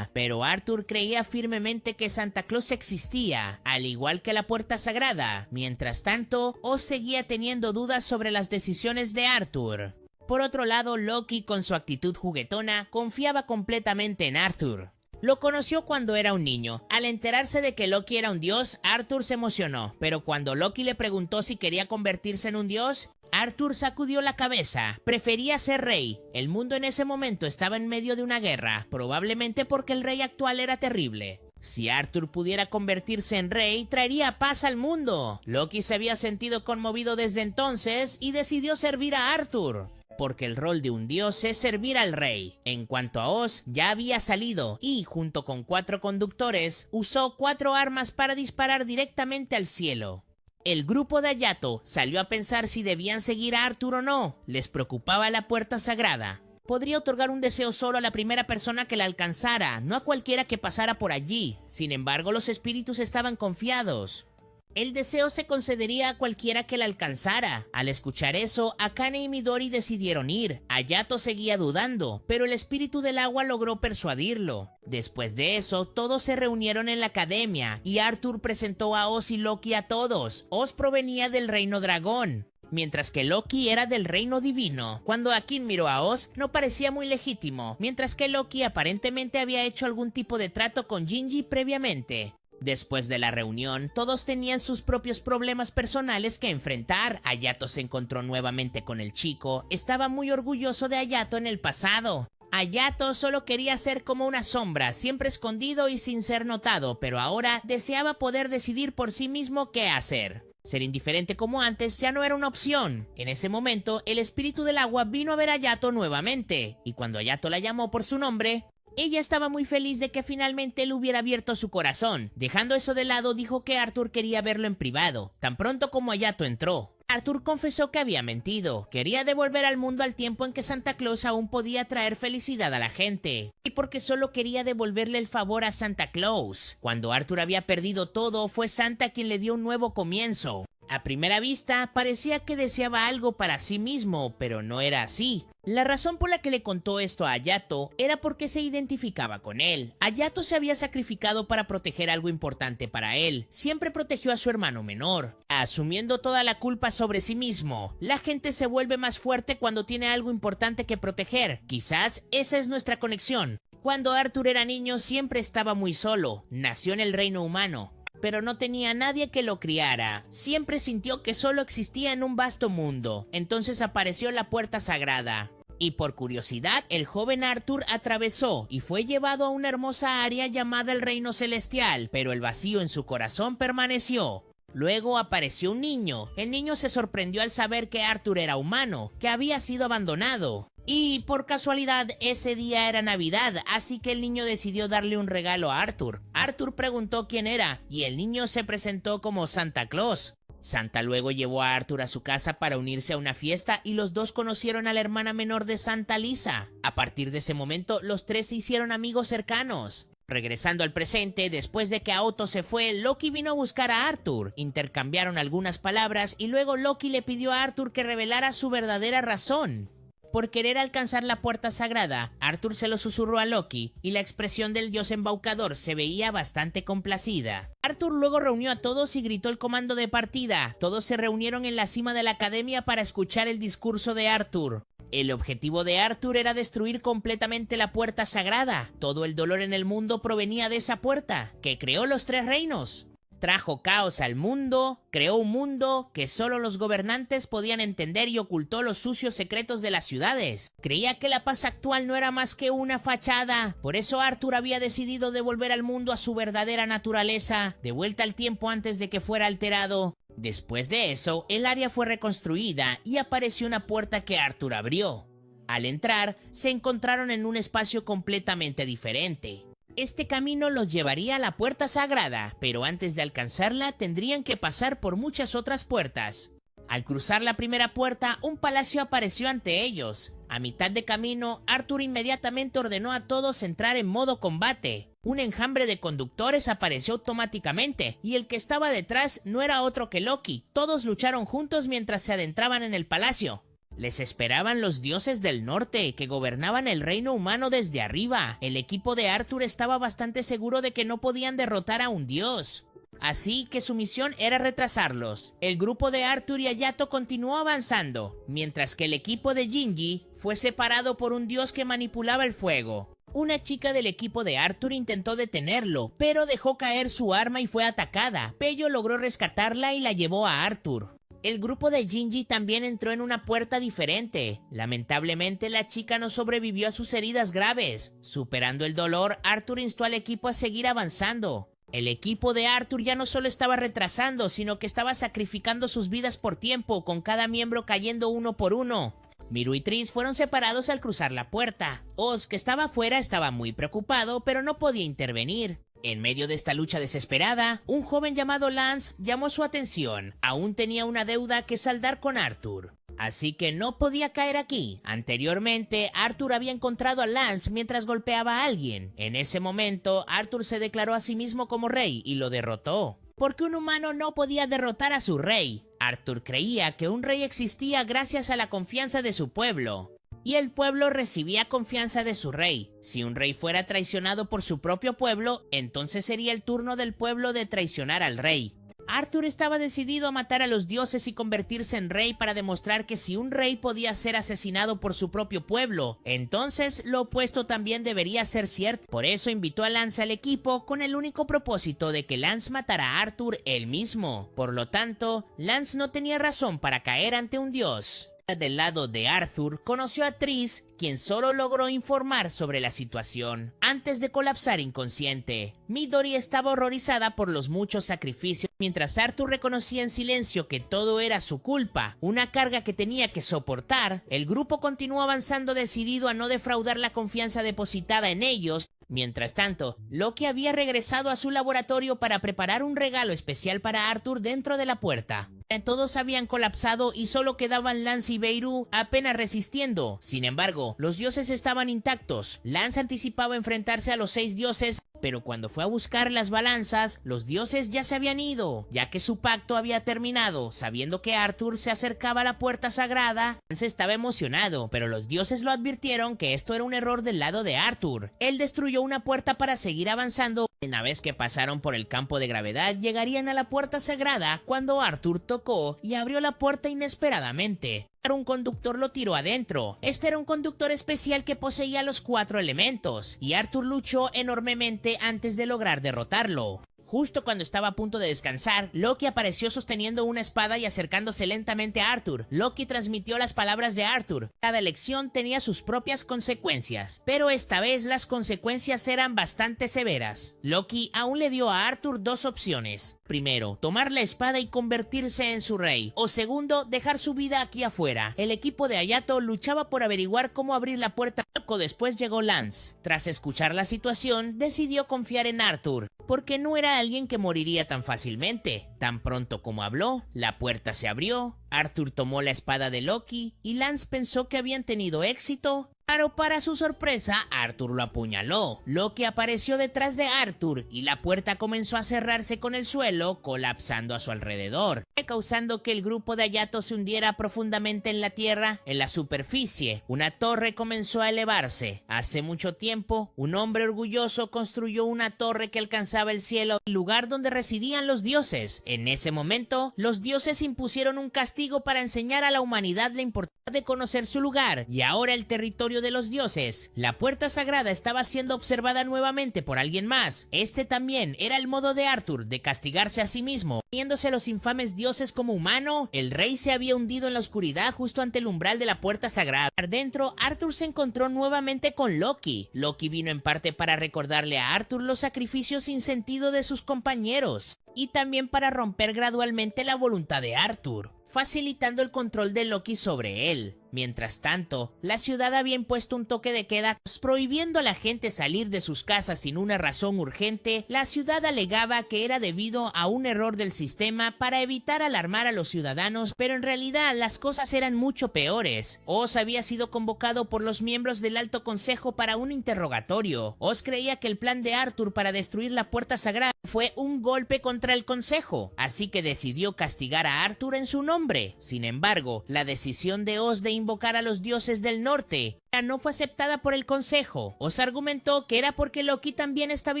Pero Arthur creía firmemente que Santa Claus existía, al igual que la puerta sagrada. Mientras tanto, Oz seguía teniendo dudas sobre las decisiones de Arthur. Por otro lado, Loki, con su actitud juguetona, confiaba completamente en Arthur. Lo conoció cuando era un niño. Al enterarse de que Loki era un dios, Arthur se emocionó, pero cuando Loki le preguntó si quería convertirse en un dios, Arthur sacudió la cabeza. Prefería ser rey. El mundo en ese momento estaba en medio de una guerra, probablemente porque el rey actual era terrible. Si Arthur pudiera convertirse en rey, traería paz al mundo. Loki se había sentido conmovido desde entonces y decidió servir a Arthur, porque el rol de un dios es servir al rey. En cuanto a Oz, ya había salido y, junto con 4 conductores, usó 4 armas para disparar directamente al cielo. El grupo de Hayato salió a pensar si debían seguir a Arthur o no. Les preocupaba la puerta sagrada. Podría otorgar un deseo solo a la primera persona que la alcanzara, no a cualquiera que pasara por allí. Sin embargo, los espíritus estaban confiados. El deseo se concedería a cualquiera que la alcanzara. Al escuchar eso, Akane y Midori decidieron ir. Hayato seguía dudando, pero el espíritu del agua logró persuadirlo. Después de eso, todos se reunieron en la academia y Arthur presentó a Oz y Loki a todos. Oz provenía del reino dragón, mientras que Loki era del reino divino. Cuando Akin miró a Oz, no parecía muy legítimo, mientras que Loki aparentemente había hecho algún tipo de trato con Gingy previamente. Después de la reunión, todos tenían sus propios problemas personales que enfrentar. Hayato se encontró nuevamente con el chico. Estaba muy orgulloso de Hayato en el pasado. Hayato solo quería ser como una sombra, siempre escondido y sin ser notado, pero ahora deseaba poder decidir por sí mismo qué hacer. Ser indiferente como antes ya no era una opción. En ese momento, el espíritu del agua vino a ver a Hayato nuevamente, y cuando Hayato la llamó por su nombre, ella estaba muy feliz de que finalmente él hubiera abierto su corazón. Dejando eso de lado, dijo que Arthur quería verlo en privado, tan pronto como Hayato entró. Arthur confesó que había mentido. Quería devolver al mundo al tiempo en que Santa Claus aún podía traer felicidad a la gente, y porque solo quería devolverle el favor a Santa Claus. Cuando Arthur había perdido todo, fue Santa quien le dio un nuevo comienzo. A primera vista, parecía que deseaba algo para sí mismo, pero no era así. La razón por la que le contó esto a Hayato era porque se identificaba con él. Hayato se había sacrificado para proteger algo importante para él. Siempre protegió a su hermano menor, asumiendo toda la culpa sobre sí mismo. La gente se vuelve más fuerte cuando tiene algo importante que proteger. Quizás esa es nuestra conexión. Cuando Arthur era niño siempre estaba muy solo. Nació en el reino humano, pero no tenía nadie que lo criara. Siempre sintió que solo existía en un vasto mundo. Entonces apareció la puerta sagrada. Y por curiosidad, el joven Arthur atravesó y fue llevado a una hermosa área llamada el Reino Celestial, pero el vacío en su corazón permaneció. Luego apareció un niño. El niño se sorprendió al saber que Arthur era humano, que había sido abandonado. Y por casualidad ese día era Navidad, así que el niño decidió darle un regalo a Arthur. Arthur preguntó quién era y el niño se presentó como Santa Claus. Santa luego llevó a Arthur a su casa para unirse a una fiesta y los dos conocieron a la hermana menor de Santa, Lisa. A partir de ese momento los tres se hicieron amigos cercanos. Regresando al presente, después de que Otto se fue, Loki vino a buscar a Arthur. Intercambiaron algunas palabras y luego Loki le pidió a Arthur que revelara su verdadera razón. Por querer alcanzar la puerta sagrada, Arthur se lo susurró a Loki y la expresión del dios embaucador se veía bastante complacida. Arthur luego reunió a todos y gritó el comando de partida. Todos se reunieron en la cima de la academia para escuchar el discurso de Arthur. El objetivo de Arthur era destruir completamente la puerta sagrada. Todo el dolor en el mundo provenía de esa puerta, que creó los tres reinos. Trajo caos al mundo, creó un mundo que solo los gobernantes podían entender y ocultó los sucios secretos de las ciudades. Creía que la paz actual no era más que una fachada. Por eso Arthur había decidido devolver al mundo a su verdadera naturaleza, de vuelta al tiempo antes de que fuera alterado. Después de eso, el área fue reconstruida y apareció una puerta que Arthur abrió. Al entrar, se encontraron en un espacio completamente diferente. Este camino los llevaría a la puerta sagrada, pero antes de alcanzarla tendrían que pasar por muchas otras puertas. Al cruzar la primera puerta, un palacio apareció ante ellos. A mitad de camino, Arthur inmediatamente ordenó a todos entrar en modo combate. Un enjambre de conductores apareció automáticamente, y el que estaba detrás no era otro que Loki. Todos lucharon juntos mientras se adentraban en el palacio. Les esperaban los dioses del norte, que gobernaban el reino humano desde arriba. El equipo de Arthur estaba bastante seguro de que no podían derrotar a un dios. Así que su misión era retrasarlos. El grupo de Arthur y Ayato continuó avanzando, mientras que el equipo de Shinji fue separado por un dios que manipulaba el fuego. Una chica del equipo de Arthur intentó detenerlo, pero dejó caer su arma y fue atacada. Pello logró rescatarla y la llevó a Arthur. El grupo de Shinji también entró en una puerta diferente. Lamentablemente la chica no sobrevivió a sus heridas graves. Superando el dolor, Arthur instó al equipo a seguir avanzando. El equipo de Arthur ya no solo estaba retrasando, sino que estaba sacrificando sus vidas por tiempo, con cada miembro cayendo uno por uno. Miru y Tris fueron separados al cruzar la puerta. Oz, que estaba afuera, estaba muy preocupado, pero no podía intervenir. En medio de esta lucha desesperada, un joven llamado Lance llamó su atención. Aún tenía una deuda que saldar con Arthur, así que no podía caer aquí. Anteriormente, Arthur había encontrado a Lance mientras golpeaba a alguien. En ese momento, Arthur se declaró a sí mismo como rey y lo derrotó. Porque un humano no podía derrotar a su rey. Arthur creía que un rey existía gracias a la confianza de su pueblo. Y el pueblo recibía confianza de su rey. Si un rey fuera traicionado por su propio pueblo, entonces sería el turno del pueblo de traicionar al rey. Arthur estaba decidido a matar a los dioses y convertirse en rey para demostrar que si un rey podía ser asesinado por su propio pueblo, entonces lo opuesto también debería ser cierto. Por eso invitó a Lance al equipo con el único propósito de que Lance matara a Arthur él mismo. Por lo tanto, Lance no tenía razón para caer ante un dios. Del lado de Arthur, conoció a Tris, quien solo logró informar sobre la situación antes de colapsar inconsciente. Midori estaba horrorizada por los muchos sacrificios, mientras Arthur reconocía en silencio que todo era su culpa, una carga que tenía que soportar. El grupo continuó avanzando decidido a no defraudar la confianza depositada en ellos. Mientras tanto, Loki había regresado a su laboratorio para preparar un regalo especial para Arthur dentro de la puerta. Todos habían colapsado y solo quedaban Lance y Beirut apenas resistiendo. Sin embargo, los dioses estaban intactos. Lance anticipaba enfrentarse a los 6 dioses, pero cuando fue a buscar las balanzas, los dioses ya se habían ido, ya que su pacto había terminado. Sabiendo que Arthur se acercaba a la puerta sagrada, Lance estaba emocionado, pero los dioses lo advirtieron que esto era un error del lado de Arthur. Él destruyó una puerta para seguir avanzando. Una vez que pasaron por el campo de gravedad, llegarían a la puerta sagrada cuando Arthur tocó y abrió la puerta inesperadamente. Un conductor lo tiró adentro. Este era un conductor especial que poseía los 4 elementos, y Arthur luchó enormemente antes de lograr derrotarlo. Justo cuando estaba a punto de descansar, Loki apareció sosteniendo una espada y acercándose lentamente a Arthur. Loki transmitió las palabras de Arthur: cada elección tenía sus propias consecuencias, pero esta vez las consecuencias eran bastante severas. Loki aún le dio a Arthur dos opciones: primero, tomar la espada y convertirse en su rey, o segundo, dejar su vida aquí afuera. El equipo de Hayato luchaba por averiguar cómo abrir la puerta. Después llegó Lance. Tras escuchar la situación, decidió confiar en Arthur, porque no era alguien que moriría tan fácilmente. Tan pronto como habló, la puerta se abrió, Arthur tomó la espada de Loki y Lance pensó que habían tenido éxito. Pero para su sorpresa, Arthur lo apuñaló. Loki apareció detrás de Arthur y la puerta comenzó a cerrarse con el suelo colapsando a su alrededor, causando que el grupo de Hayato se hundiera profundamente en la tierra. En la superficie, una torre comenzó a elevarse. Hace mucho tiempo, un hombre orgulloso construyó una torre que alcanzaba el cielo, el lugar donde residían los dioses. En ese momento, los dioses impusieron un castigo para enseñar a la humanidad la importancia de conocer su lugar, y ahora el territorio de los dioses, la puerta sagrada, estaba siendo observada nuevamente por alguien más. Este también era el modo de Arthur de castigarse a sí mismo, viéndose a los infames dioses como humano. El rey se había hundido en la oscuridad justo ante el umbral de la puerta sagrada. Dentro, Arthur se encontró nuevamente con Loki. Loki vino en parte para recordarle a Arthur los sacrificios sin sentido de sus compañeros, y también para romper gradualmente la voluntad de Arthur, facilitando el control de Loki sobre él. Mientras tanto, la ciudad había impuesto un toque de queda, prohibiendo a la gente salir de sus casas sin una razón urgente. La ciudad alegaba que era debido a un error del sistema para evitar alarmar a los ciudadanos, pero en realidad las cosas eran mucho peores. Oz había sido convocado por los miembros del Alto Consejo para un interrogatorio. Oz creía que el plan de Arthur para destruir la puerta sagrada fue un golpe contra el Consejo, así que decidió castigar a Arthur en su nombre. Sin embargo, la decisión de Oz de invocar a los dioses del norte no fue aceptada por el Consejo. Oz argumentó que era porque Loki también estaba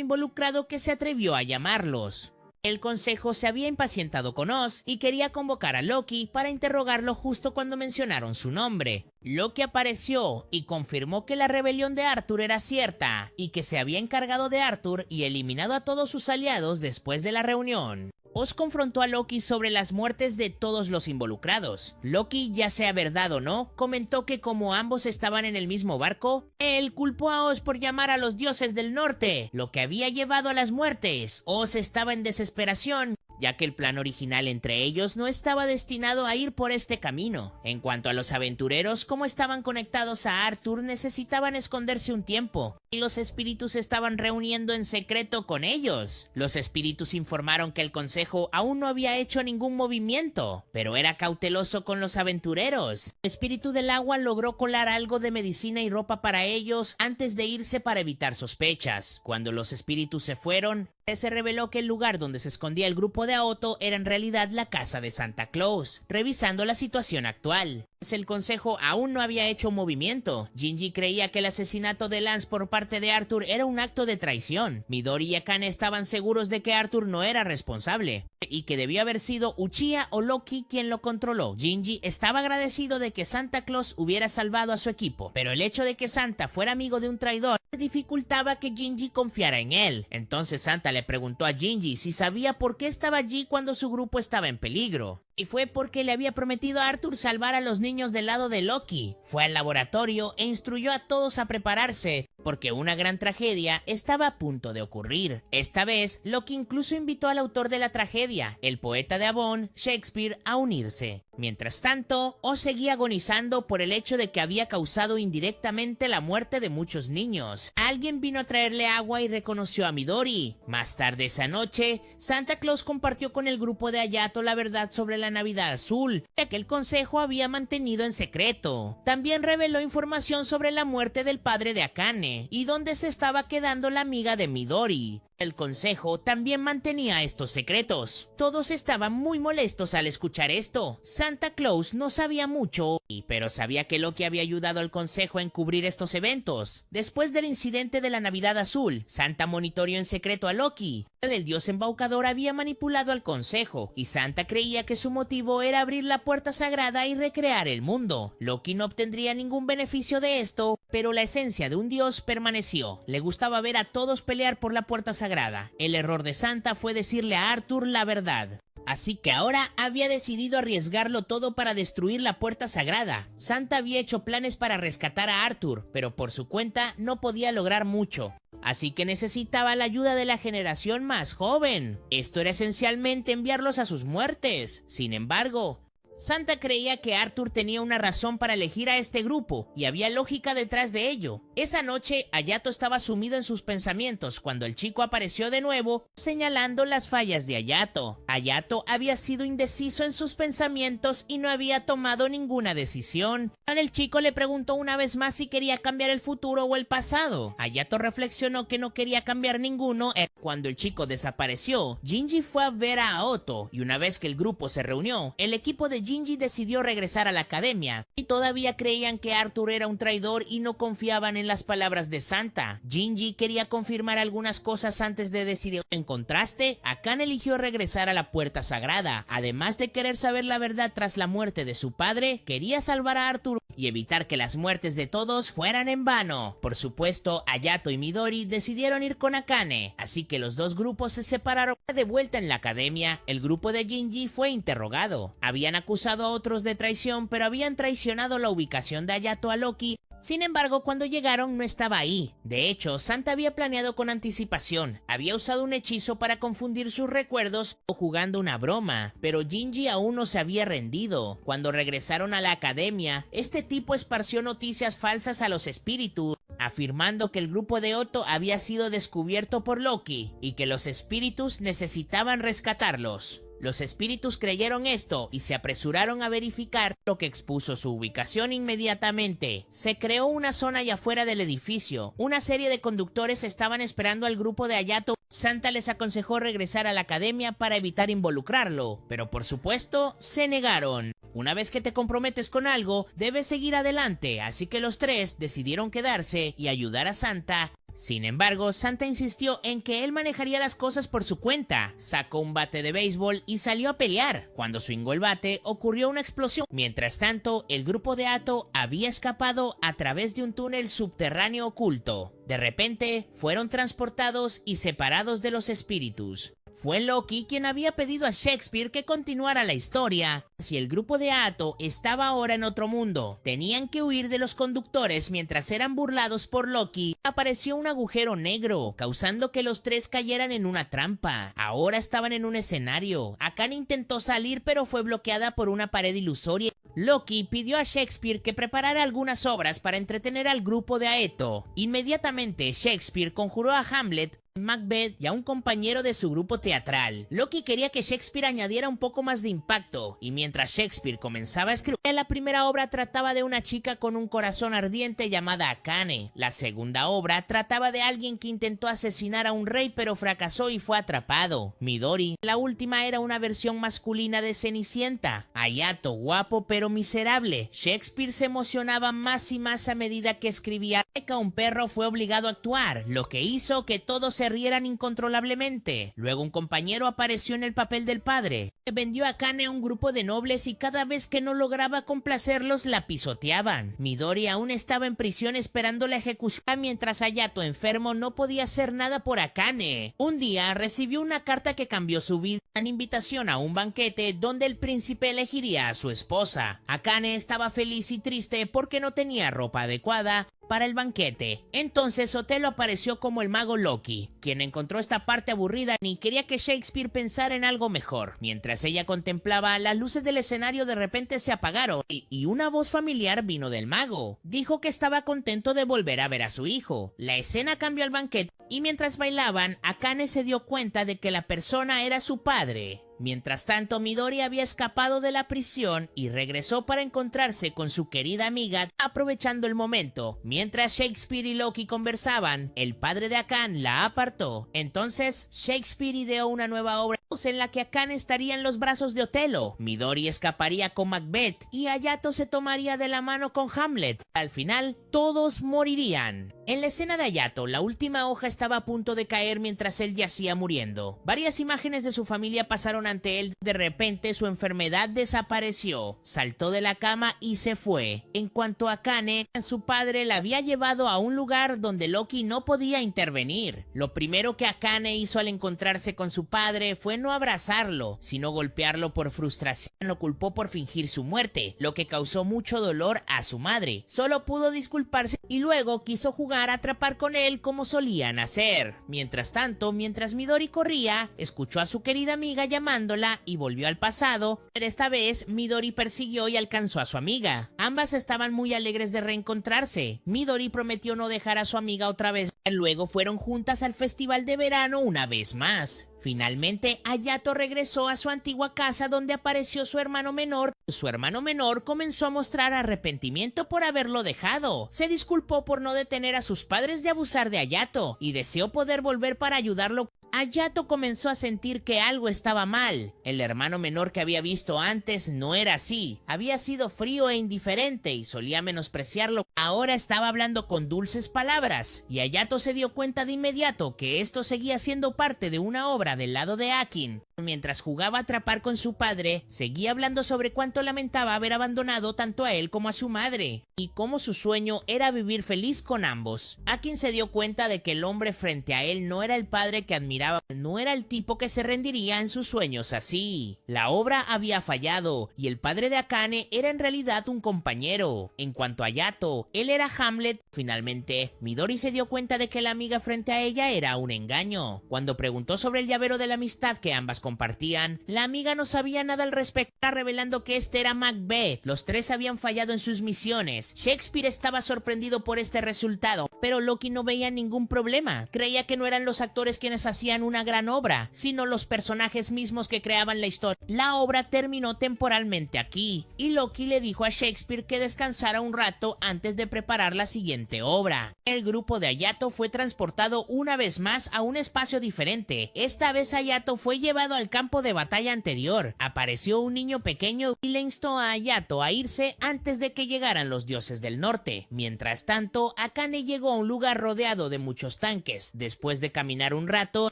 involucrado que se atrevió a llamarlos. El Consejo se había impacientado con Oz y quería convocar a Loki para interrogarlo justo cuando mencionaron su nombre. Loki apareció y confirmó que la rebelión de Arthur era cierta y que se había encargado de Arthur y eliminado a todos sus aliados después de la reunión. Oz confrontó a Loki sobre las muertes de todos los involucrados. Loki, ya sea verdad o no, comentó que como ambos estaban en el mismo barco, él culpó a Oz por llamar a los dioses del norte, lo que había llevado a las muertes. Oz estaba en desesperación, ya que el plan original entre ellos no estaba destinado a ir por este camino. En cuanto a los aventureros, como estaban conectados a Arthur, necesitaban esconderse un tiempo, y los espíritus se estaban reuniendo en secreto con ellos. Los espíritus informaron que el Consejo aún no había hecho ningún movimiento, pero era cauteloso con los aventureros. El espíritu del agua logró colar algo de medicina y ropa para ellos antes de irse para evitar sospechas. Cuando los espíritus se fueron, se reveló que el lugar donde se escondía el grupo de Aoto era en realidad la casa de Santa Claus. Revisando la situación actual, el Consejo aún no había hecho movimiento. Shinji creía que el asesinato de Lance por parte de Arthur era un acto de traición. Midori y Akane estaban seguros de que Arthur no era responsable y que debió haber sido Uchiha o Loki quien lo controló. Shinji estaba agradecido de que Santa Claus hubiera salvado a su equipo, pero el hecho de que Santa fuera amigo de un traidor dificultaba que Shinji confiara en él. Entonces Santa le preguntó a Shinji si sabía por qué estaba allí cuando su grupo estaba en peligro. Y fue porque le había prometido a Arthur salvar a los niños del lado de Loki. Fue al laboratorio e instruyó a todos a prepararse, porque una gran tragedia estaba a punto de ocurrir. Esta vez, Loki incluso invitó al autor de la tragedia, el poeta de Avon, Shakespeare, a unirse. Mientras tanto, Oz seguía agonizando por el hecho de que había causado indirectamente la muerte de muchos niños. Alguien vino a traerle agua y reconoció a Midori. Más tarde esa noche, Santa Claus compartió con el grupo de Hayato la verdad sobre la Navidad Azul, ya que el Consejo había mantenido en secreto. También reveló información sobre la muerte del padre de Akane y dónde se estaba quedando la amiga de Midori. El Consejo también mantenía estos secretos. Todos estaban muy molestos al escuchar esto. Santa Claus no sabía mucho, pero sabía que Loki había ayudado al Consejo a encubrir estos eventos. Después del incidente de la Navidad Azul, Santa monitoreó en secreto a Loki. El dios embaucador había manipulado al Consejo, y Santa creía que su motivo era abrir la puerta sagrada y recrear el mundo. Loki no obtendría ningún beneficio de esto, pero la esencia de un dios permaneció. Le gustaba ver a todos pelear por la puerta sagrada sagrada. El error de Santa fue decirle a Arthur la verdad. Así que ahora había decidido arriesgarlo todo para destruir la puerta sagrada. Santa había hecho planes para rescatar a Arthur, pero por su cuenta no podía lograr mucho. Así que necesitaba la ayuda de la generación más joven. Esto era esencialmente enviarlos a sus muertes. Sin embargo, Santa creía que Arthur tenía una razón para elegir a este grupo, y había lógica detrás de ello. Esa noche, Hayato estaba sumido en sus pensamientos cuando el chico apareció de nuevo, señalando las fallas de Hayato. Hayato había sido indeciso en sus pensamientos y no había tomado ninguna decisión. El chico le preguntó una vez más si quería cambiar el futuro o el pasado. Hayato reflexionó que no quería cambiar ninguno. Cuando el chico desapareció, Jinji fue a ver a Aoto, y una vez que el grupo se reunió, el equipo de Jinji decidió regresar a la academia, y todavía creían que Arthur era un traidor y no confiaban en las palabras de Santa. Jinji quería confirmar algunas cosas antes de decidir. En contraste, Akane eligió regresar a la puerta sagrada. Además de querer saber la verdad tras la muerte de su padre, quería salvar a Arthur y evitar que las muertes de todos fueran en vano. Por supuesto, Hayato y Midori decidieron ir con Akane, así que los dos grupos se separaron. De vuelta en la academia, el grupo de Jinji fue interrogado. Habían acusado a otros de traición, pero habían traicionado la ubicación de Hayato a Loki. Sin embargo, cuando llegaron no estaba ahí. De hecho, Santa había planeado con anticipación. Había usado un hechizo para confundir sus recuerdos o jugando una broma, pero Jinji aún no se había rendido. Cuando regresaron a la academia, este tipo esparció noticias falsas a los espíritus, afirmando que el grupo de Otto había sido descubierto por Loki y que los espíritus necesitaban rescatarlos. Los espíritus creyeron esto y se apresuraron a verificar, lo que expuso su ubicación inmediatamente. Se creó una zona allá afuera del edificio. Una serie de conductores estaban esperando al grupo de Hayato. Santa les aconsejó regresar a la academia para evitar involucrarlo, pero por supuesto se negaron. Una vez que te comprometes con algo, debes seguir adelante, así que los tres decidieron quedarse y ayudar a Santa. Sin embargo, Santa insistió en que él manejaría las cosas por su cuenta. Sacó un bate de béisbol y salió a pelear. Cuando swingó el bate, ocurrió una explosión. Mientras tanto, el grupo de Ato había escapado a través de un túnel subterráneo oculto. De repente, fueron transportados y separados de los espíritus. Fue Loki quien había pedido a Shakespeare que continuara la historia. Si el grupo de Ato estaba ahora en otro mundo, tenían que huir de los conductores mientras eran burlados por Loki. Apareció un agujero negro, causando que los tres cayeran en una trampa. Ahora estaban en un escenario. Akane intentó salir, pero fue bloqueada por una pared ilusoria. Loki pidió a Shakespeare que preparara algunas obras para entretener al grupo de Aeto. Inmediatamente, Shakespeare conjuró a Hamlet, Macbeth y a un compañero de su grupo teatral. Loki quería que Shakespeare añadiera un poco más de impacto, y mientras Shakespeare comenzaba a escribir, la primera obra trataba de una chica con un corazón ardiente llamada Akane. La segunda obra trataba de alguien que intentó asesinar a un rey pero fracasó y fue atrapado. Midori. La última era una versión masculina de Cenicienta. Hayato, guapo pero miserable. Shakespeare se emocionaba más y más a medida que escribía. Un perro fue obligado a actuar, lo que hizo que todos se rieran incontrolablemente. Luego un compañero apareció en el papel del padre. Vendió a Akane a un grupo de nobles y cada vez que no lograba complacerlos la pisoteaban. Midori aún estaba en prisión esperando la ejecución, mientras Hayato, enfermo, no podía hacer nada por Akane. Un día recibió una carta que cambió su vida, una invitación a un banquete donde el príncipe elegiría a su esposa. Akane estaba feliz y triste porque no tenía ropa adecuada para el banquete. Entonces Otelo apareció como el mago Loki, quien encontró esta parte aburrida y quería que Shakespeare pensara en algo mejor. Mientras ella contemplaba, las luces del escenario de repente se apagaron y una voz familiar vino del mago. Dijo que estaba contento de volver a ver a su hijo. La escena cambió al banquete y mientras bailaban, Akane se dio cuenta de que la persona era su padre. Mientras tanto, Midori había escapado de la prisión y regresó para encontrarse con su querida amiga, aprovechando el momento. Mientras Shakespeare y Loki conversaban, el padre de Akane la apartó. Entonces, Shakespeare ideó una nueva obra en la que Akane estaría en los brazos de Otelo, Midori escaparía con Macbeth y Hayato se tomaría de la mano con Hamlet. Al final, todos morirían. En la escena de Hayato, la última hoja estaba a punto de caer mientras él yacía muriendo. Varias imágenes de su familia pasaron ante él. De repente, su enfermedad desapareció. Saltó de la cama y se fue. En cuanto a Akane, su padre la había llevado a un lugar donde Loki no podía intervenir. Lo primero que Akane hizo al encontrarse con su padre fue no abrazarlo, sino golpearlo por frustración. Lo culpó por fingir su muerte, lo que causó mucho dolor a su madre. Solo pudo disculparse y luego quiso jugar a atrapar con él como solían hacer. Mientras tanto, mientras Midori corría, escuchó a su querida amiga llamándola y volvió al pasado, pero esta vez Midori persiguió y alcanzó a su amiga. Ambas estaban muy alegres de reencontrarse. Midori prometió no dejar a su amiga otra vez. Luego fueron juntas al festival de verano una vez más. Finalmente, Hayato regresó a su antigua casa donde apareció su hermano menor. Su hermano menor comenzó a mostrar arrepentimiento por haberlo dejado. Se disculpó por no detener a sus padres de abusar de Hayato y deseó poder volver para ayudarlo. Hayato comenzó a sentir que algo estaba mal. El hermano menor que había visto antes no era así. Había sido frío e indiferente y solía menospreciarlo. Ahora estaba hablando con dulces palabras y Hayato se dio cuenta de inmediato que esto seguía siendo parte de una obra del lado de Akin. Mientras jugaba a atrapar con su padre, seguía hablando sobre cuánto lamentaba haber abandonado tanto a él como a su madre, y cómo su sueño era vivir feliz con ambos. Akin se dio cuenta de que el hombre frente a él no era el padre que admiraba, no era el tipo que se rendiría en sus sueños así. La obra había fallado, y el padre de Akane era en realidad un compañero. En cuanto a Hayato, él era Hamlet. Finalmente, Midori se dio cuenta de que la amiga frente a ella era un engaño. Cuando preguntó sobre el llavero de la amistad que ambas compartían, la amiga no sabía nada al respecto, revelando que este era Macbeth. Los tres habían fallado en sus misiones. Shakespeare estaba sorprendido por este resultado, pero Loki no veía ningún problema. Creía que no eran los actores quienes hacían una gran obra, sino los personajes mismos que creaban la historia. La obra terminó temporalmente aquí, y Loki le dijo a Shakespeare que descansara un rato antes de preparar la siguiente obra. El grupo de Hayato fue transportado una vez más a un espacio diferente. Esta vez Hayato fue llevado al campo de batalla anterior. Apareció un niño pequeño y le instó a Hayato a irse antes de que llegaran los dioses del norte. Mientras tanto, Akane llegó a un lugar rodeado de muchos tanques. Después de caminar un rato,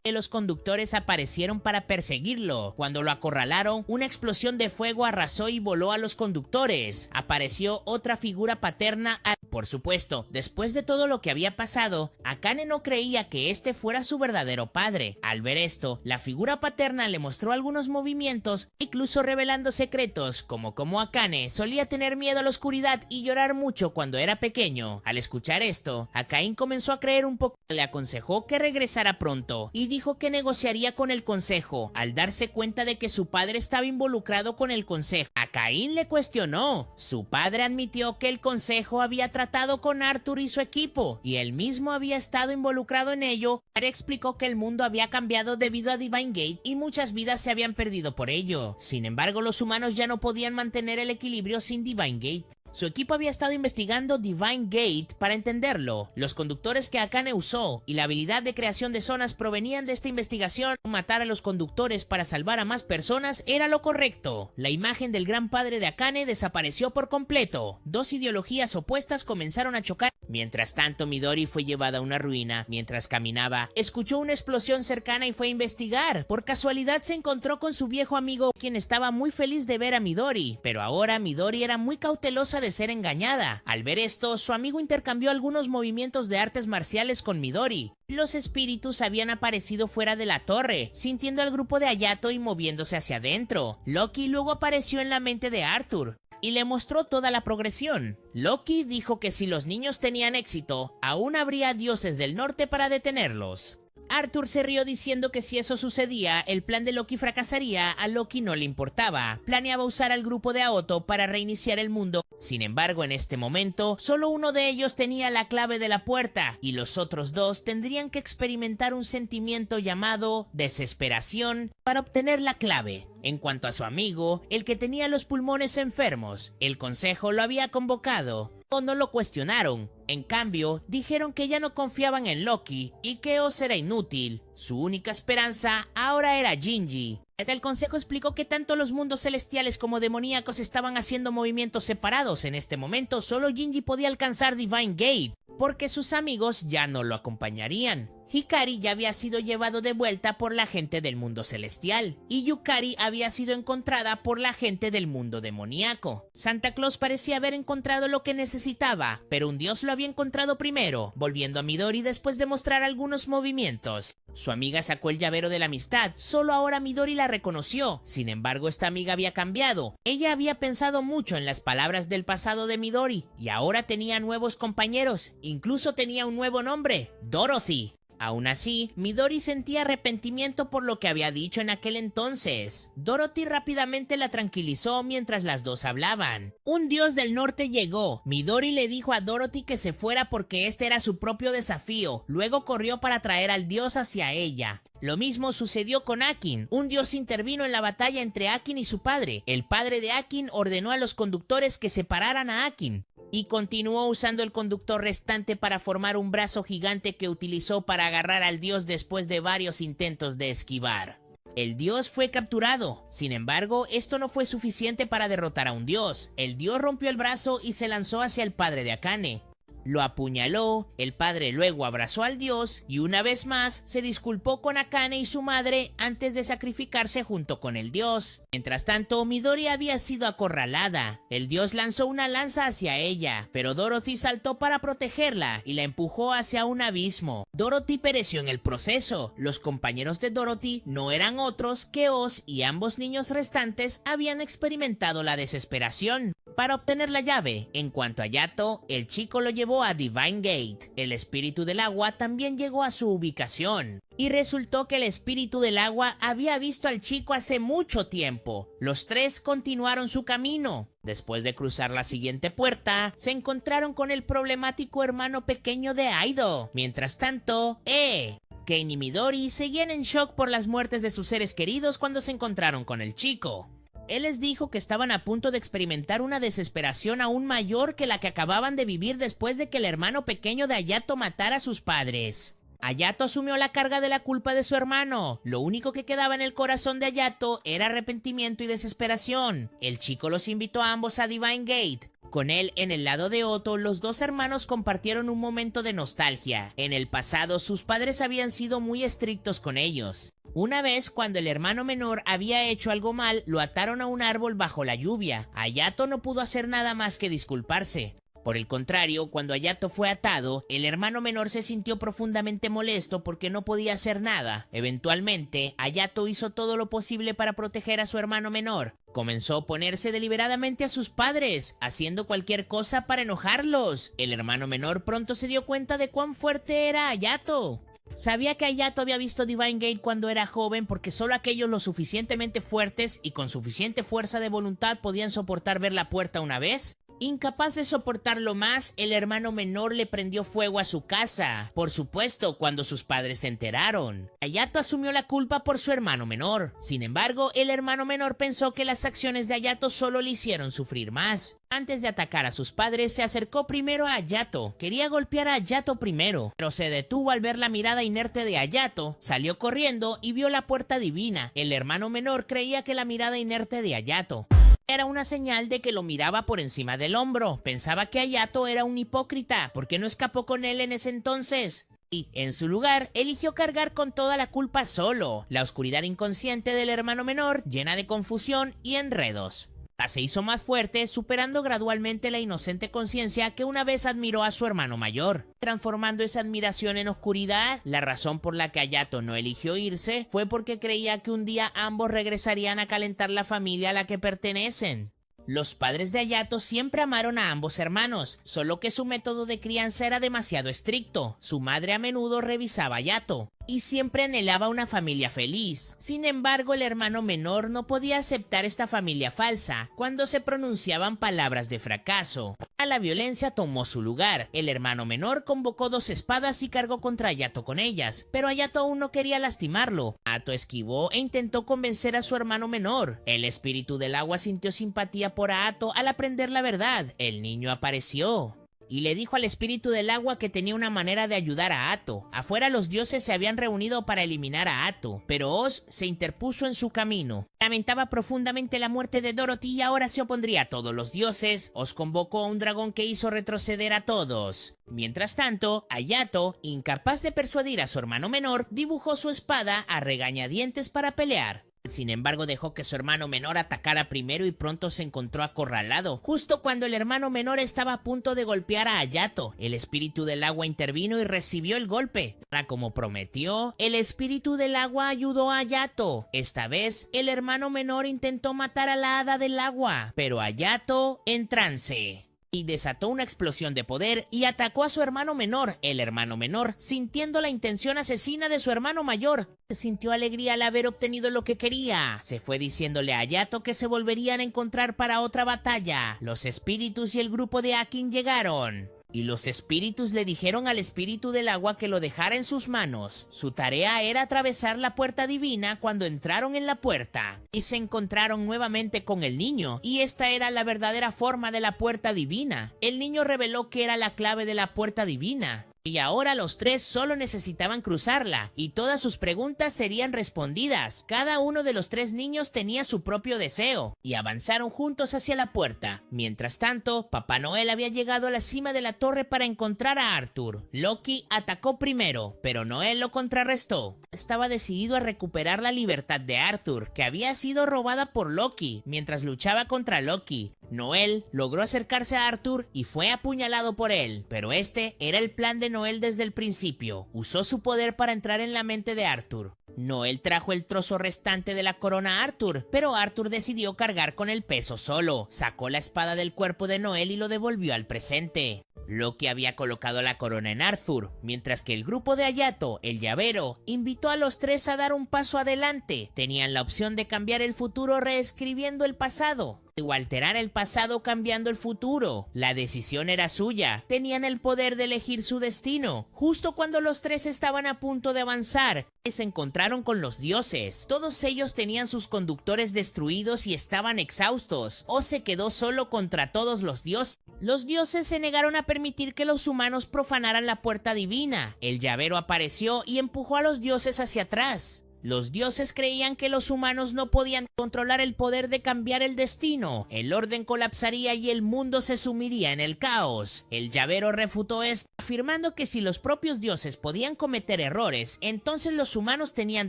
los conductores aparecieron para perseguirlo. Cuando lo acorralaron, una explosión de fuego arrasó y voló a los conductores. Apareció otra figura paterna. Por supuesto, después de todo lo que había pasado, Akane no creía que este fuera su verdadero padre. Al ver esto, la figura paterna le mostró algunos movimientos, incluso revelando secretos, como Akane solía tener miedo a la oscuridad y llorar mucho cuando era pequeño. Al escuchar esto, Akain comenzó a creer un poco. Le aconsejó que regresara pronto y dijo que negociaría con el consejo. Al darse cuenta de que su padre estaba involucrado con el consejo, Akain le cuestionó. Su padre admitió que el consejo había tratado con Arthur y su equipo, y él mismo había estado involucrado en ello. Pero explicó que el mundo había cambiado debido a Divine Gate y muchas vidas se habían perdido por ello. Sin embargo, los humanos ya no podían mantener el equilibrio sin Divine Gate. Su equipo había estado investigando Divine Gate para entenderlo. Los conductores que Akane usó y la habilidad de creación de zonas provenían de esta investigación. Matar a los conductores para salvar a más personas era lo correcto. La imagen del gran padre de Akane desapareció por completo. Dos ideologías opuestas comenzaron a chocar. Mientras tanto, Midori fue llevada a una ruina. Mientras caminaba, escuchó una explosión cercana y fue a investigar. Por casualidad se encontró con su viejo amigo, quien estaba muy feliz de ver a Midori. Pero ahora Midori era muy cautelosa de ser engañada. Al ver esto, su amigo intercambió algunos movimientos de artes marciales con Midori. Los espíritus habían aparecido fuera de la torre, sintiendo al grupo de Hayato y moviéndose hacia adentro. Loki luego apareció en la mente de Arthur y le mostró toda la progresión. Loki dijo que si los niños tenían éxito, aún habría dioses del norte para detenerlos. Arthur se rió diciendo que si eso sucedía, el plan de Loki fracasaría. A Loki no le importaba. Planeaba usar al grupo de Aoto para reiniciar el mundo. Sin embargo, en este momento, solo uno de ellos tenía la clave de la puerta, y los otros dos tendrían que experimentar un sentimiento llamado desesperación para obtener la clave. En cuanto a su amigo, el que tenía los pulmones enfermos, el consejo lo había convocado. O no lo cuestionaron. En cambio, dijeron que ya no confiaban en Loki y que Oz era inútil. Su única esperanza ahora era Shinji. El consejo explicó que tanto los mundos celestiales como demoníacos estaban haciendo movimientos separados. En este momento solo Shinji podía alcanzar Divine Gate, porque sus amigos ya no lo acompañarían. Hikari ya había sido llevado de vuelta por la gente del mundo celestial, y Yukari había sido encontrada por la gente del mundo demoníaco. Santa Claus parecía haber encontrado lo que necesitaba, pero un dios lo había encontrado primero, volviendo a Midori después de mostrar algunos movimientos. Su amiga sacó el llavero de la amistad, solo ahora Midori la reconoció. Sin embargo, esta amiga había cambiado. Ella había pensado mucho en las palabras del pasado de Midori, y ahora tenía nuevos compañeros, incluso tenía un nuevo nombre, Dorothy. Aún así, Midori sentía arrepentimiento por lo que había dicho en aquel entonces. Dorothy rápidamente la tranquilizó mientras las dos hablaban. Un dios del norte llegó. Midori le dijo a Dorothy que se fuera porque este era su propio desafío. Luego corrió para traer al dios hacia ella. Lo mismo sucedió con Akin. Un dios intervino en la batalla entre Akin y su padre. El padre de Akin ordenó a los conductores que separaran a Akin, y continuó usando el conductor restante para formar un brazo gigante que utilizó para agarrar al dios después de varios intentos de esquivar. El dios fue capturado. Sin embargo, esto no fue suficiente para derrotar a un dios. El dios rompió el brazo y se lanzó hacia el padre de Akane. Lo apuñaló, el padre luego abrazó al dios y una vez más se disculpó con Akane y su madre antes de sacrificarse junto con el dios. Mientras tanto, Midori había sido acorralada. El dios lanzó una lanza hacia ella, pero Dorothy saltó para protegerla y la empujó hacia un abismo. Dorothy pereció en el proceso. Los compañeros de Dorothy no eran otros que Oz, y ambos niños restantes habían experimentado la desesperación para obtener la llave. En cuanto a Yato, el chico lo llevó a Divine Gate. El espíritu del agua también llegó a su ubicación, y resultó que el espíritu del agua había visto al chico hace mucho tiempo. Los tres continuaron su camino. Después de cruzar la siguiente puerta, se encontraron con el problemático hermano pequeño de Aido. Mientras tanto, Kane y Midori seguían en shock por las muertes de sus seres queridos cuando se encontraron con el chico. Él les dijo que estaban a punto de experimentar una desesperación aún mayor que la que acababan de vivir después de que el hermano pequeño de Hayato matara a sus padres. Hayato asumió la carga de la culpa de su hermano. Lo único que quedaba en el corazón de Hayato era arrepentimiento y desesperación. El chico los invitó a ambos a Divine Gate. Con él en el lado de Otto, los dos hermanos compartieron un momento de nostalgia. En el pasado, sus padres habían sido muy estrictos con ellos. Una vez, cuando el hermano menor había hecho algo mal, lo ataron a un árbol bajo la lluvia. Hayato no pudo hacer nada más que disculparse. Por el contrario, cuando Hayato fue atado, el hermano menor se sintió profundamente molesto porque no podía hacer nada. Eventualmente, Hayato hizo todo lo posible para proteger a su hermano menor. Comenzó a oponerse deliberadamente a sus padres, haciendo cualquier cosa para enojarlos. El hermano menor pronto se dio cuenta de cuán fuerte era Hayato. Sabía que Hayato había visto Divine Gate cuando era joven porque solo aquellos lo suficientemente fuertes y con suficiente fuerza de voluntad podían soportar ver la puerta una vez. Incapaz de soportarlo más, el hermano menor le prendió fuego a su casa. Por supuesto, cuando sus padres se enteraron. Hayato asumió la culpa por su hermano menor. Sin embargo, el hermano menor pensó que las acciones de Hayato solo le hicieron sufrir más. Antes de atacar a sus padres, se acercó primero a Hayato. Quería golpear a Hayato primero, pero se detuvo al ver la mirada inerte de Hayato. Salió corriendo y vio la puerta divina. El hermano menor creía que la mirada inerte de Hayato era una señal de que lo miraba por encima del hombro. Pensaba que Hayato era un hipócrita, porque no escapó con él en ese entonces. Y, en su lugar, eligió cargar con toda la culpa solo. La oscuridad inconsciente del hermano menor, llena de confusión y enredos. Se hizo más fuerte, superando gradualmente la inocente conciencia que una vez admiró a su hermano mayor. Transformando esa admiración en oscuridad, la razón por la que Hayato no eligió irse fue porque creía que un día ambos regresarían a calentar la familia a la que pertenecen. Los padres de Hayato siempre amaron a ambos hermanos, solo que su método de crianza era demasiado estricto. Su madre a menudo revisaba a Hayato y siempre anhelaba una familia feliz. Sin embargo, el hermano menor no podía aceptar esta familia falsa cuando se pronunciaban palabras de fracaso. La violencia tomó su lugar. El hermano menor convocó 2 espadas y cargó contra Hayato con ellas, pero Hayato aún no quería lastimarlo. Hayato esquivó e intentó convencer a su hermano menor. El espíritu del agua sintió simpatía por Hayato al aprender la verdad. El niño apareció. y le dijo al espíritu del agua que tenía una manera de ayudar a Ato. Afuera los dioses se habían reunido para eliminar a Ato, pero Oz se interpuso en su camino. Lamentaba profundamente la muerte de Dorothy y ahora se opondría a todos los dioses. Oz convocó a un dragón que hizo retroceder a todos. Mientras tanto, Ayato, incapaz de persuadir a su hermano menor, dibujó su espada a regañadientes para pelear. Sin embargo, dejó que su hermano menor atacara primero y pronto se encontró acorralado. Justo cuando el hermano menor estaba a punto de golpear a Ayato, el espíritu del agua intervino y recibió el golpe. Como prometió, el espíritu del agua ayudó a Ayato. Esta vez, el hermano menor intentó matar a la hada del agua, pero Ayato, en trance, y desató una explosión de poder y atacó a su hermano menor. El hermano menor, sintiendo la intención asesina de su hermano mayor, sintió alegría al haber obtenido lo que quería. Se fue diciéndole a Ayato que se volverían a encontrar para otra batalla. Los espíritus y el grupo de Akin llegaron. Y los espíritus le dijeron al espíritu del agua que lo dejara en sus manos. Su tarea era atravesar la puerta divina. Cuando entraron en la puerta y se encontraron nuevamente con el niño, y esta era la verdadera forma de la puerta divina. El niño reveló que era la clave de la puerta divina. Y ahora los tres solo necesitaban cruzarla, y todas sus preguntas serían respondidas. Cada uno de los tres niños tenía su propio deseo, y avanzaron juntos hacia la puerta. Mientras tanto, Papá Noel había llegado a la cima de la torre para encontrar a Arthur. Loki atacó primero, pero Noel lo contrarrestó. Estaba decidido a recuperar la libertad de Arthur, que había sido robada por Loki. Mientras luchaba contra Loki, Noel logró acercarse a Arthur y fue apuñalado por él, pero este era el plan de Noel desde el principio. Usó su poder para entrar en la mente de Arthur. Noel trajo el trozo restante de la corona a Arthur, pero Arthur decidió cargar con el peso solo. Sacó la espada del cuerpo de Noel y lo devolvió al presente. Loki había colocado la corona en Arthur, mientras que el grupo de Ayato, el llavero, invitó a los tres a dar un paso adelante. Tenían la opción de cambiar el futuro reescribiendo el pasado, o alterar el pasado cambiando el futuro. La decisión era suya. Tenían el poder de elegir su destino. Justo cuando los tres estaban a punto de avanzar, se encontraron con los dioses. Todos ellos tenían sus conductores destruidos y estaban exhaustos. O se quedó solo contra todos los dioses. Los dioses se negaron a permitir que los humanos profanaran la puerta divina. El llavero apareció y empujó a los dioses hacia atrás. Los dioses creían que los humanos no podían controlar el poder de cambiar el destino. El orden colapsaría y el mundo se sumiría en el caos. El llavero refutó esto, afirmando que si los propios dioses podían cometer errores, entonces los humanos tenían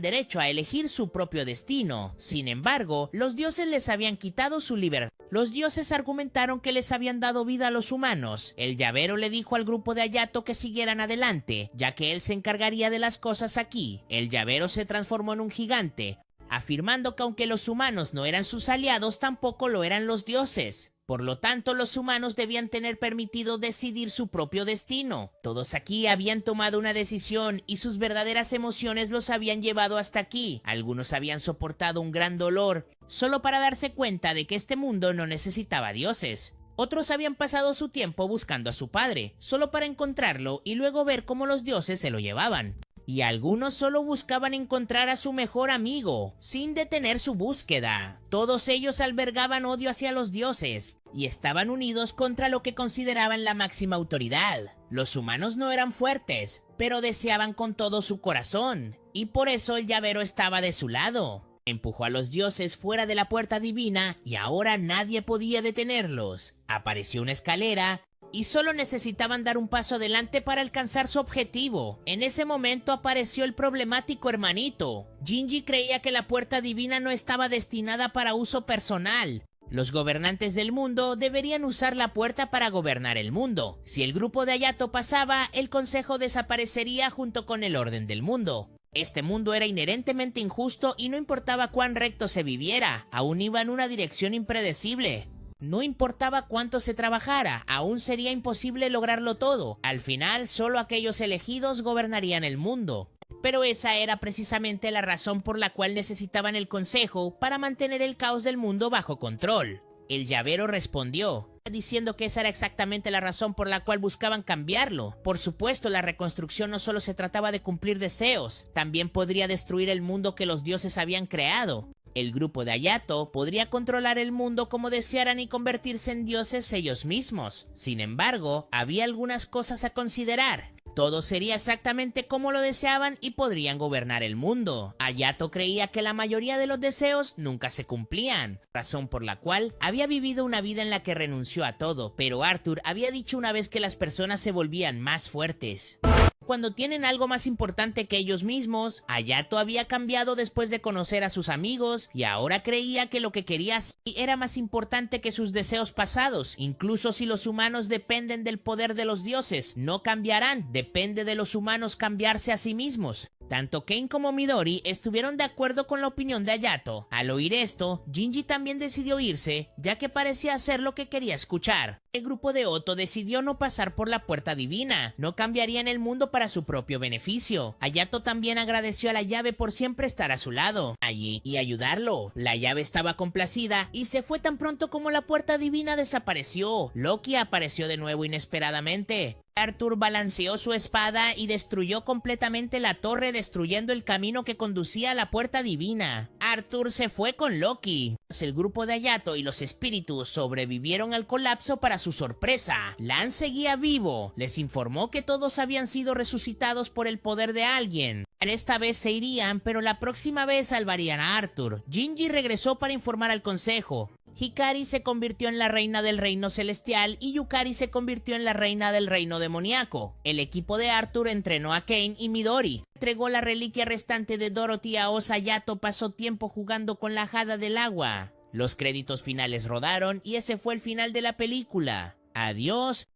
derecho a elegir su propio destino. Sin embargo, los dioses les habían quitado su libertad. Los dioses argumentaron que les habían dado vida a los humanos. El llavero le dijo al grupo de Ayato que siguieran adelante, ya que él se encargaría de las cosas aquí. El llavero se transformó en un gigante, afirmando que aunque los humanos no eran sus aliados, tampoco lo eran los dioses. Por lo tanto, los humanos debían tener permitido decidir su propio destino. Todos aquí habían tomado una decisión y sus verdaderas emociones los habían llevado hasta aquí. Algunos habían soportado un gran dolor solo para darse cuenta de que este mundo no necesitaba dioses. Otros habían pasado su tiempo buscando a su padre, solo para encontrarlo y luego ver cómo los dioses se lo llevaban. Y algunos solo buscaban encontrar a su mejor amigo, sin detener su búsqueda. Todos ellos albergaban odio hacia los dioses, y estaban unidos contra lo que consideraban la máxima autoridad. Los humanos no eran fuertes, pero deseaban con todo su corazón, y por eso el llavero estaba de su lado. Empujó a los dioses fuera de la puerta divina, y ahora nadie podía detenerlos. Apareció una escalera, y solo necesitaban dar un paso adelante para alcanzar su objetivo. En ese momento apareció el problemático hermanito. Gingy creía que la puerta divina no estaba destinada para uso personal. Los gobernantes del mundo deberían usar la puerta para gobernar el mundo. Si el grupo de Ayato pasaba, el consejo desaparecería junto con el orden del mundo. Este mundo era inherentemente injusto y no importaba cuán recto se viviera, aún iba en una dirección impredecible. No importaba cuánto se trabajara, aún sería imposible lograrlo todo. Al final, solo aquellos elegidos gobernarían el mundo. Pero esa era precisamente la razón por la cual necesitaban el consejo para mantener el caos del mundo bajo control. El llavero respondió, diciendo que esa era exactamente la razón por la cual buscaban cambiarlo. Por supuesto, la reconstrucción no solo se trataba de cumplir deseos, también podría destruir el mundo que los dioses habían creado. El grupo de Hayato podría controlar el mundo como desearan y convertirse en dioses ellos mismos. Sin embargo, había algunas cosas a considerar. Todo sería exactamente como lo deseaban y podrían gobernar el mundo. Hayato creía que la mayoría de los deseos nunca se cumplían, razón por la cual había vivido una vida en la que renunció a todo, pero Arthur había dicho una vez que las personas se volvían más fuertes cuando tienen algo más importante que ellos mismos. Hayato había cambiado después de conocer a sus amigos y ahora creía que lo que quería era más importante que sus deseos pasados. Incluso si los humanos dependen del poder de los dioses, no cambiarán, depende de los humanos cambiarse a sí mismos. Tanto Kane como Midori estuvieron de acuerdo con la opinión de Hayato. Al oír esto, Shinji también decidió irse, ya que parecía hacer lo que quería escuchar. El grupo de Oto decidió no pasar por la puerta divina, no cambiarían el mundo para su propio beneficio. Hayato también agradeció a la llave por siempre estar a su lado, allí, y ayudarlo. La llave estaba complacida y se fue tan pronto como la puerta divina desapareció. Loki apareció de nuevo inesperadamente. Arthur balanceó su espada y destruyó completamente la torre, destruyendo el camino que conducía a la puerta divina. Arthur se fue con Loki. El grupo de Hayato y los espíritus sobrevivieron al colapso. Para su sorpresa, Lan seguía vivo. Les informó que todos habían sido resucitados por el poder de alguien. Esta vez se irían, pero la próxima vez salvarían a Arthur. Shinji regresó para informar al consejo. Hikari se convirtió en la reina del reino celestial y Yukari se convirtió en la reina del reino demoníaco. El equipo de Arthur entrenó a Kane y Midori. Entregó la reliquia restante de Dorothy a Osa. Hayato pasó tiempo jugando con la Hada del agua. Los créditos finales rodaron y ese fue el final de la película. Adiós.